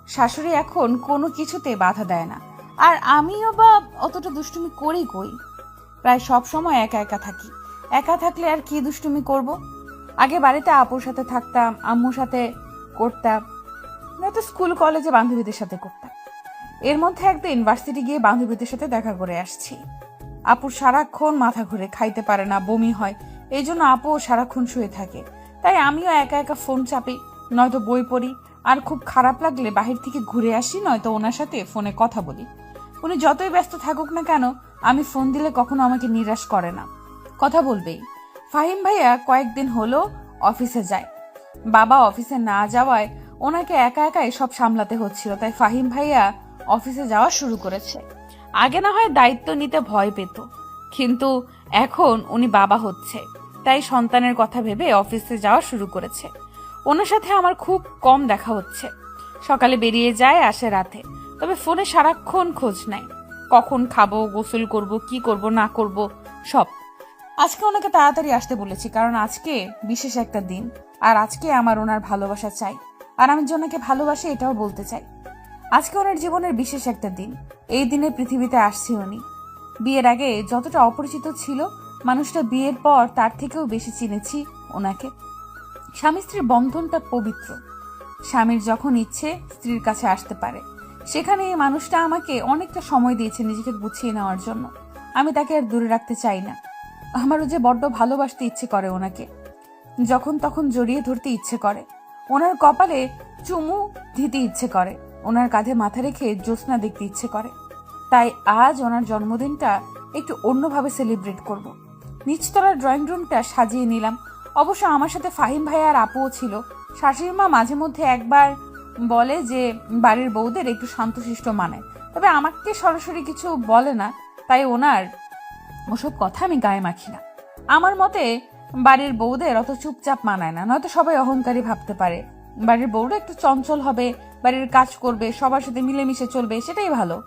শাশুড়ি এখন কোনো কিছুতে বাধা দেয় না, আর আমিও বা অতটা দুষ্টুমি করি কই। প্রায় সব সময় একা একা থাকি। একা থাকলে আর কি দুষ্টুমি করব? আগে বাড়িতে আপুর সাথে থাকতাম, আম্মুর সাথে করতাম, নয়তো স্কুল কলেজে বান্ধবীদের সাথে করতাম। এর মধ্যে একদিন ইউনিভার্সিটি গিয়ে বান্ধবীদের সাথে দেখা করে আসছি। আপুর সারাক্ষণ মাথা ঘুরে, খাইতে পারে না, বমি হয়। এই জন্য আপুও সারাক্ষণ শুয়ে থাকে। তাই আমিও একা একা ফোন চাপি, নয়তো বই পড়ি, আর খুব খারাপ লাগলে বাহির থেকে ঘুরে আসি, নয়তো ওনার সাথে ফোনে কথা বলি। উনি যতই ব্যস্ত থাকুক না কেন, আমি ফোন দিলে কখনো আমাকে নিরাশ করে না, কথা বলবেই। ফাহিম ভাইয়া কয়েকদিন হলো অফিসে যায়। বাবা অফিসে না যাওয়ায় ওনাকে একা একাই সব সামলাতে হচ্ছিল, তাই ফাহিম ভাইয়া অফিসে যাওয়া শুরু করেছে। আগে না হয় দায়িত্ব নিতে ভয় পেত, কিন্তু এখন উনি বাবা হচ্ছে, তাই সন্তানের কথা ভেবে অফিসে যাওয়া শুরু করেছে। ওনার সাথে আমার খুব কম দেখা হচ্ছে। সকালে বেরিয়ে যায়, আসে রাতে, তবে ফোনে সারাক্ষণ খোঁজ নেয়। কখন খাবো, গোসল করব, কি করব না করব সব। আজকে ওনাকে তাড়াতাড়ি আসতে বলেছি, কারণ আজকে বিশেষ একটা দিন, আর আজকে আমার ওনার ভালোবাসা চাই, আর আমি যে ওনাকে ভালোবাসি এটাও বলতে চাই। আজকে ওনার জীবনের বিশেষ একটা দিন। এই দিনে পৃথিবীতে আসছে উনি। বিয়ের আগে যতটা অপরিচিত ছিল মানুষটা, বিয়ের পর তার থেকেও বেশি চিনেছি ওনাকে। স্বামী স্ত্রীর বন্ধনটা পবিত্র। স্বামীর যখন ইচ্ছে স্ত্রীর কাছে আসতে পারে। সেখানে এই মানুষটা আমাকে অনেকটা সময় দিয়েছে নিজেকে গুছিয়ে নেওয়ার জন্য। আমি তাকে আর দূরে রাখতে চাই না। আমারও যে বড্ড ভালোবাসতে ইচ্ছে করে ওনাকে, যখন তখন জড়িয়ে ধরতে ইচ্ছে করে, ওনার কপালে চুমু দিতে ইচ্ছে করে, ওনার কাঁধে মাথা রেখে জ্যোৎস্না দেখতে ইচ্ছে করে। তাই আজ ওনার জন্মদিনটা একটু অন্যভাবে সেলিব্রেট করব। নিচতলার ড্রয়িং রুমটা সাজিয়ে নিলাম। অবশ্য আমার সাথে ফাহিম ভাই আর আপুও ছিল। শাশুড়ি মা মাঝে মধ্যে একবার বলে যে বাড়ির বউদের একটু শান্তশিষ্ট মানায়, তবে আমাকে সরাসরি কিছু বলে না, তাই ওনার ওসব কথা আমি গায়ে মাখি না। আমার মতে বাড়ির বউদের অত চুপচাপ মানায় না, নয়তো সবাই অহংকারী ভাবতে পারে। বাড়ির বউরা একটু চঞ্চল হবে, বাড়ির কাজ করবে, সবার সাথে মিলেমিশে চলবে, সেটাই ভালো।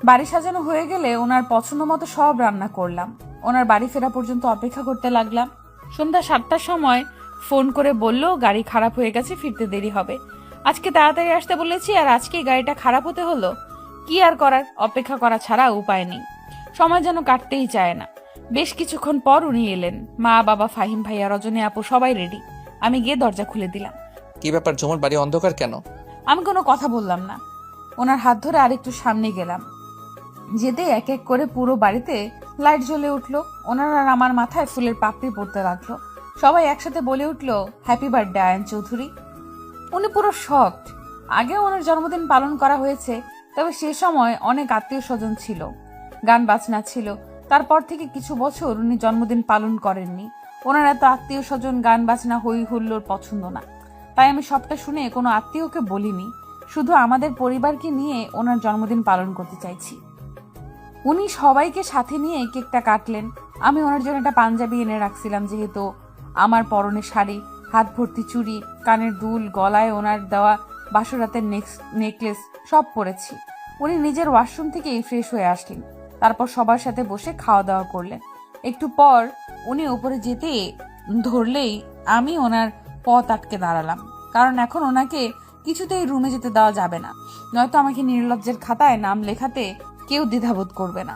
বাড়ি সাজানো হয়ে গেলে ওনার পছন্দ মতো সব রান্না করলাম। ওনার বাড়ি ফেরা পর্যন্ত অপেক্ষা করতে লাগলাম। সন্ধ্যা 7টার সময় ফোন করে বলল গাড়ি খারাপ হয়ে গেছে, ফিরতে দেরি হবে। আজকে তাড়াতাড়ি আসতে বলেছি, আর আজকেই গাড়িটা খারাপ হতে হলো। কি আর করার, অপেক্ষা করা ছাড়া উপায় নেই। সময় যেন কাটতেই চায় না। বেশ কিছুক্ষণ পর উনি এলেন। মা, বাবা, ফাহিম ভাইয়া, রজনী আপু সবাই রেডি। আমি গিয়ে দরজা খুলে দিলাম।
কি ব্যাপার ঝুমুর, বাড়ি অন্ধকার কেন?
আমি কোনো কথা বললাম না। ওনার হাত ধরে আরেকটু সামনে গেলাম। যেতে এক এক করে পুরো বাড়িতে লাইট জ্বলে উঠলো। ওনার আর আমার মাথায় ফুলের পাপড়ি পড়তে লাগলো। সবাই একসাথে বলে উঠলো, হ্যাপি বার্থডে আয়ান চৌধুরী। উনি পুরো শকড। আগে ওনার জন্মদিন পালন করা হয়েছে, তবে সে সময় অনেক আত্মীয় স্বজন ছিল, গান বাজনা ছিল। তারপর থেকে কিছু বছর উনি জন্মদিন পালন করেননি। ওনার এত আত্মীয় স্বজন, গান বাজনা, হই হুল্লোড় পছন্দ না। তাই আমি সবটা শুনে কোনো আত্মীয়কে বলিনি, শুধু আমাদের পরিবারকে নিয়ে ওনার জন্মদিন পালন করতে চাইছি। উনি সবাইকে সাথে নিয়ে কেকটা কাটলেন। আমি ওনার জন্য একটা পাঞ্জাবি এনে রাখছিলাম, যেহেতু আমার পরনে শাড়ি, হাত ভর্তি চুড়ি, কানের দুল, গলায় ওনার দেওয়া বাসরাতের নেকলেস সব পরেছি। উনি নিজের ওয়াশরুম থেকেই ফ্রেশ হয়ে আসলেন। তারপর সবার সাথে বসে খাওয়া দাওয়া করলেন। একটু পর উনি উপরে যেতে ধরলেই আমি ওনার পথ আটকে দাঁড়ালাম, কারণ এখন ওনাকে কিছুতেই রুমে যেতে দেওয়া যাবে না, নয়তো আমাকে নির্লজ্জের খাতায় নাম লেখাতে কেউ দ্বিধাবোধ করবে না।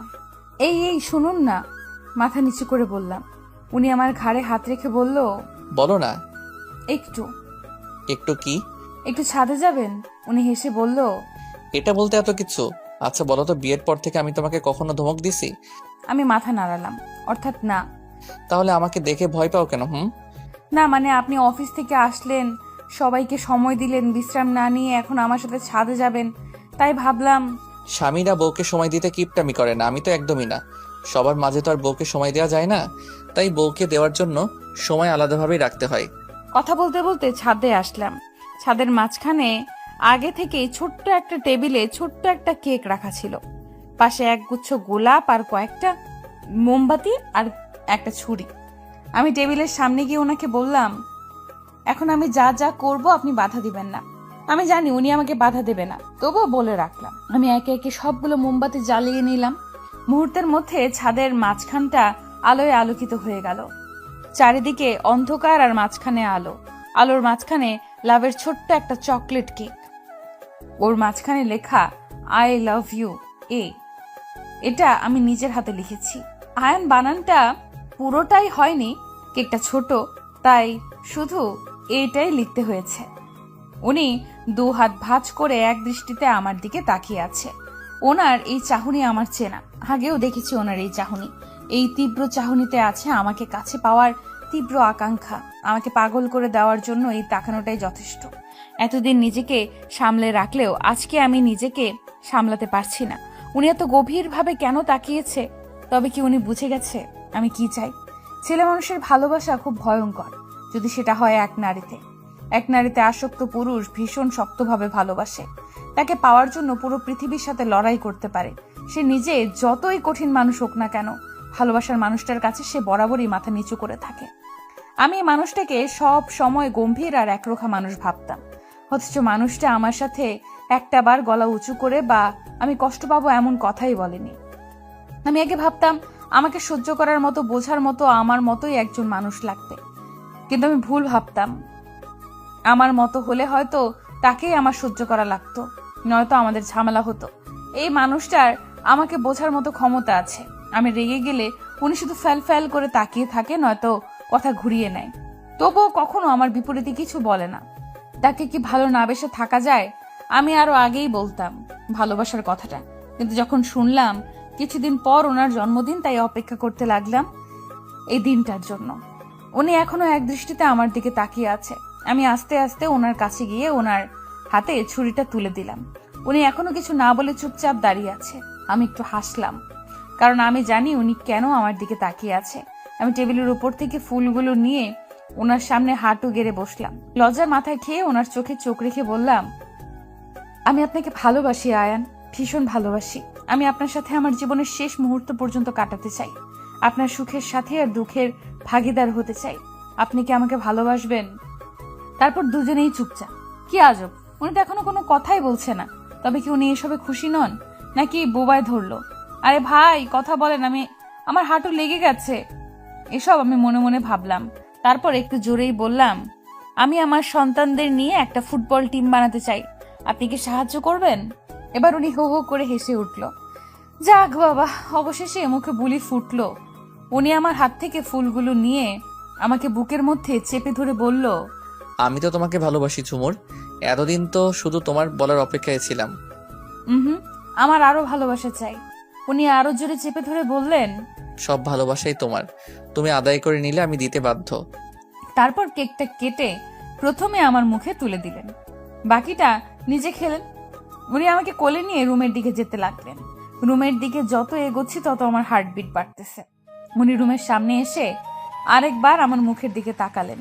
এই শুনুন না, মাথা নিচু করে বললাম। উনি আমার ঘাড়ে হাত রেখে বলল,
বলো না।
একটু
একটু কি?
একটু ছাদে যাবেন? উনি হেসে বলল,
এটা বলতে এত কিছু? আচ্ছা বলো তো, বিয়ের পর থেকে আমি তোমাকে কখনো ধমক দিছি?
আমি মাথা নাড়ালাম, অর্থাৎ না।
তাহলে আমাকে দেখে ভয় পাও কেন?
না মানে আপনি অফিস থেকে আসলেন, সবাইকে সময় দিলেন, বিশ্রাম না নিয়ে এখন আমার সাথে ছাদে যাবেন, তাই ভাবলাম।
স্বামীরা বউকে সময় দিতে কিপটামি করে না, আমি তো একদমই না। সবার মাঝে তো আর বউকে সময় দেওয়া যায় না, তাই বউকে দেওয়ার জন্য সময় আলাদাভাবেই রাখতে হয়।
কথা বলতে বলতে ছাদে আসলাম। ছাদের মাঝখানে আগে থেকেই ছোট্ট একটা টেবিলে ছোট্ট একটা কেক রাখা ছিল, পাশে একগুচ্ছ গোলাপ আর কয়েকটা মোমবাতি আর একটা ছুরি। আমি টেবিলের সামনে গিয়ে ওনাকে বললাম, এখন আমি যা যা করব আপনি বাধা দিবেন না। আমি জানি উনি আমাকে বাধা দেবে না, তবুও বলে রাখলাম। আমি একে একে সবগুলো মোমবাতি জ্বালিয়ে নিলাম। মুহূর্তের মধ্যে ছাদের মাঝখানটা আলোয় আলোকিত হয়ে গেল। চারিদিকে অন্ধকার আর মাঝখানে আলো। আলোর মাঝখানে লাভের ছোট্ট একটা চকলেট কেক, ওর মাঝখানে লেখা আই লাভ ইউ। এটা আমি নিজের হাতে লিখেছি। আয়ান বানানটা পুরোটাই হয়নি, কেকটা ছোট, তাই শুধু এইটাই লিখতে হয়েছে। উনি 2 হাত ভাঁজ করে এক দৃষ্টিতে আমার দিকে তাকিয়ে আছে। ওনার এই চাহনি আমার চেনা, আগেও দেখেছি ওনার এই চাহনি। এই তীব্র চাহনিতে আছে আমাকে কাছে পাওয়ার তীব্র আকাঙ্ক্ষা। আমাকে পাগল করে দেওয়ার জন্য এই তাকানোটাই যথেষ্ট। এতদিন নিজেকে সামলে রাখলেও আজকে আমি নিজেকে সামলাতে পারছি না। উনি এত গভীরভাবে কেন তাকিয়েছে? তবে কি উনি বুঝে গেছে আমি কি চাই? ছেলে মানুষের ভালোবাসা খুব ভয়ঙ্কর যদি সেটা হয় এক নারীতে আসক্ত পুরুষ ভীষণ শক্তভাবে ভালোবাসে। তাকে পাওয়ার জন্য পুরো পৃথিবীর সাথে লড়াই করতে পারে। সে নিজে যতই কঠিন মানুষ হোক না কেন, ভালোবাসার মানুষটার কাছে সে বরাবরই মাথা নিচু করে থাকে। আমি এই মানুষটাকে সব সময় গম্ভীর আর একরোখা মানুষ ভাবতাম, অথচ মানুষটা আমার সাথে একটাবার গলা উঁচু করে বা আমি কষ্ট পাবো এমন কথাই বলেনি। আমি আগে ভাবতাম আমাকে সহ্য করার মতো, বোঝার মতো আমার মতোই একজন মানুষ লাগবে, কিন্তু আমি ভুল ভাবতাম। আমার মতো হলে হয়তো তাকেই আমার সহ্য করা লাগতো, নয়তো আমাদের ঝামেলা হতো। এই মানুষটার আমাকে বোঝার মতো ক্ষমতা আছে। আমি রেগে গেলে উনি শুধু ফ্যাল ফ্যাল করে তাকিয়ে থাকে, নয়তো কথা ঘুরিয়ে নেয়। তবুও কখনো আমার বিপরীতে কিছু বলে না। তাকে কি ভালো না বেসে থাকা যায়? আমি আরো আগেই বলতাম ভালোবাসার কথাটা, কিন্তু যখন শুনলাম কিছুদিন পর ওনার জন্মদিন, তাই অপেক্ষা করতে লাগলাম এই দিনটার জন্য। উনি এখনো এক দৃষ্টিতে আমার দিকে তাকিয়ে আছে। আমি আস্তে আস্তে ওনার কাছে গিয়ে ওনার হাতে ছুরিটা তুলে দিলাম। উনি এখনো কিছু না বলে চুপচাপ দাঁড়িয়ে আছে। আমি একটু হাসলাম, কারণ আমি জানি উনি কেন আমার দিকে তাকিয়ে আছে। আমি টেবিলের উপর থেকে ফুলগুলো নিয়ে ওনার সামনে হাঁটু গেড়ে বসলাম। লজ্জার মাথায় খেয়ে ওনার চোখে চোখ রেখে বললাম, আমি আপনাকে ভালোবাসি আয়ান, ভীষণ ভালোবাসি। আমি আপনার সাথে আমার জীবনের শেষ মুহূর্ত পর্যন্ত কাটাতে চাই। আপনার সুখের সাথে আর দুঃখের ভাগিদার হতে চাই। আপনি কি আমাকে ভালোবাসবেন? তারপর দুজনেই চুপচাপ। কি আজব, উনি তো এখনো কোনো কথাই বলছে না। তবে কি উনি এসবে খুশি নন, নাকি বোবায় ধরলো? আরে ভাই কথা বলেন, আমার হাঁটু লেগে গেছে। এসব আমি মনে মনে ভাবলাম। তারপর একটু জোরেই বললাম, আমি আমার সন্তানদের নিয়ে একটা ফুটবল টিম বানাতে চাই। আপনি কি সাহায্য করবেন? এবার উনি হো হো করে হেসে উঠল। যাক বাবা, অবশেষে মুখে বুলি ফুটলো। উনি আমার হাত থেকে ফুলগুলো নিয়ে আমাকে বুকের মধ্যে চেপে ধরে বলল,
আমি তো তোমাকে ভালোবাসি ঝুমুর। এতদিন তো শুধু তোমার বলার অপেক্ষায় ছিলাম।
আমার আরো ভালোবাসা চাই। উনি আরো জোরে চেপে ধরে বললেন,
সব ভালোবাসাই তোমার, তুমি আদায় করে নিলে আমি দিতে বাধ্য।
তারপর কেকটা কেটে প্রথমে আমার মুখে তুলে দিলেন, বাকিটা নিজে খেলেন। উনি আমাকে কোলে নিয়ে রুমের দিকে যেতে লাগলেন। রুমের দিকে যত এগোচ্ছি তত আমার হার্টবিট বাড়তেছে। উনি রুমের সামনে এসে আরেকবার আমার মুখের দিকে তাকালেন।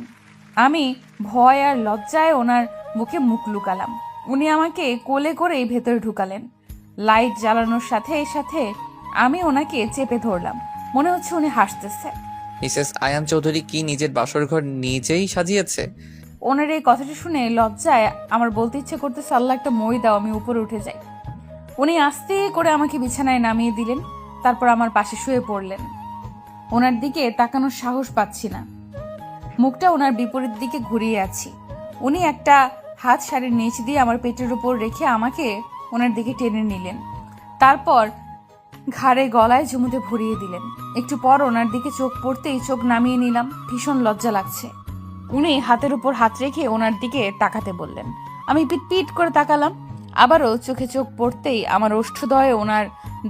আমি ভয় আর লজ্জায় ওনার মুখে মুখ লুকালাম। উনি আমাকে কোলে করে ভেতরে ঢুকালেন। লাইট জ্বালানোর সাথে সাথে আমি ওনাকে চেপে ধরলাম। মনে হচ্ছে উনি হাসতেছে।
মিসেস আয়ান চৌধুরী কি নিজের বাসর ঘর নিজেই সাজিয়েছে?
ওনার এই কথাটা শুনে লজ্জায় আমার বলতে ইচ্ছে করতেছে, আল্লাহ একটা মই দাও, আমি উপরে উঠে যাই। উনি আস্তে করে আমাকে বিছানায় নামিয়ে দিলেন। তারপর আমার পাশে শুয়ে পড়লেন। ওনার দিকে তাকানোর সাহস পাচ্ছি না। মুখটা ওনার বিপরীত দিকে ঘুরিয়ে আছি। উনি একটা হাত শাড়ির নিচ দিয়ে আমার পেটের উপর রেখে আমাকে ওনার দিকে টেনে নিলেন। তারপর ঘাড়ে গলায় ঝুমুতে ভরিয়ে দিলেন। একটু পর ওনার দিকে চোখ পড়তেই চোখ নামিয়ে নিলাম। ভীষণ লজ্জা লাগছে। উনি হাতের উপর হাত রেখে ওনার দিকে তাকাতে বললেন। আমি পিট করে তাকালাম। আবারও চোখে চোখ পড়তেই আমার ওষ্ঠদয় ওনার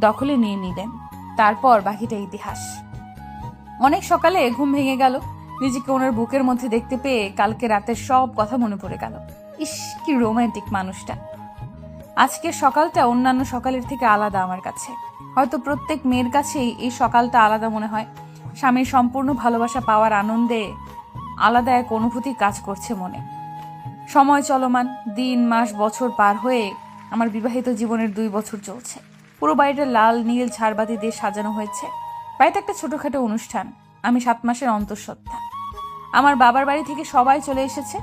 দখলে নিয়ে নিলেন। তারপর বাকিটা ইতিহাস। অনেক সকালে ঘুম ভেঙে গেল। নিজেকে ওনার বুকের মধ্যে দেখতে পেয়ে কালকে রাতের সব কথা মনে পড়ে গেল। ইস, কি রোমান্টিক মানুষটা। আজকের সকালটা অন্যান্য সকালের থেকে আলাদা আমার কাছে। হয়তো প্রত্যেক মেয়ের কাছেই এই সকালটা আলাদা মনে হয়। স্বামীর সম্পূর্ণ ভালোবাসা পাওয়ার আনন্দে আলাদা এক অনুভূতি কাজ করছে মনে। সময় চলমান, দিন মাস বছর পার হয়ে আমার বিবাহিত জীবনের 2 বছর চলছে। পুরো বাড়িটা লাল নীল ঝাড়বাতি দিয়ে সাজানো হয়েছে। বাড়িতে একটা ছোটখাটো অনুষ্ঠান। আমি 7 মাসের অন্তঃসত্ত্বা। আমার বাবার বাড়ি থেকে সবাই চলে এসেছে।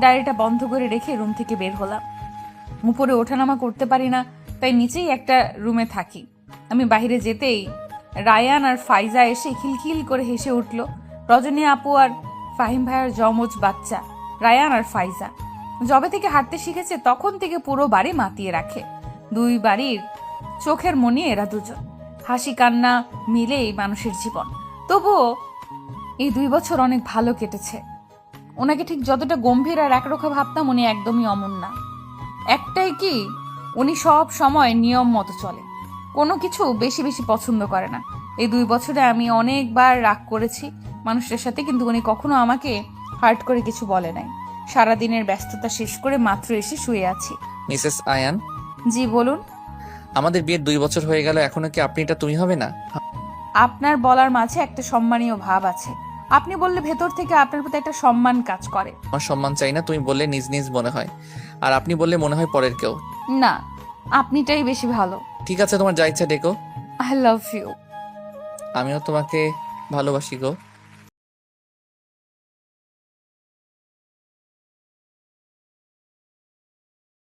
ডায়েরিটা বন্ধ করে রেখে রুম থেকে বের হলাম। উপরে ওঠানামা করতে পারি না, তাই নিচেই একটা রুমে থাকি। আমি বাইরে যেতেই রায়ান আর ফাইজা এসে খিলখিল করে হেসে উঠল। রজনী আপু আর ফাহিম ভাইয়ের যমজ বাচ্চা রায়ান আর ফাইজা। যবে থেকে হাঁটতে শিখেছে তখন থেকে পুরো বাড়ি মাতিয়ে রাখে। 2 বাড়ির চোখের মনি এরা দুজন। হাসি কান্না মিলেই মানুষের জীবন। তবুও এই 2 বছর অনেক ভালো কেটেছে। ওনাকে ঠিক যতটা গম্ভীর আর একরোখা ভাবতাম, উনি একদমই অমন না। একটাই কি, উনি সব সময় নিয়ম মতো চলে, কোনো কিছু বেশি বেশি পছন্দ করে না। এই 2 বছরে আমি অনেকবার রাগ করেছি, মানুষটার সাথে, কিন্তু উনি কখনো আমাকে হার্ট করে কিছু বলে নাই। সারাদিনের ব্যস্ততা শেষ করে মাত্র এসে শুয়ে আছি।
মিসেস আয়ান,
জি বলুন।
আমাদের বিয়ের 2 বছর হয়ে গেল, এখনো কি আপনি এটা তুমি হবে না?
আপনার বলার মাঝে একটা সম্মানীয় ভাব আছে। আপনি বললে ভেতর থেকে আপনার প্রতি একটা সম্মান কাজ করে।
আমার সম্মান চাই না, তুমি বললে নিজ নিজ মনে হয়, আর আপনি বললে মনে হয় পরের কেউ।
না, আপনিটাই বেশি ভালো।
ঠিক আছে, তোমার যা ইচ্ছা ডেকো।
I love you.
আমিও তোমাকে ভালোবাসি গো।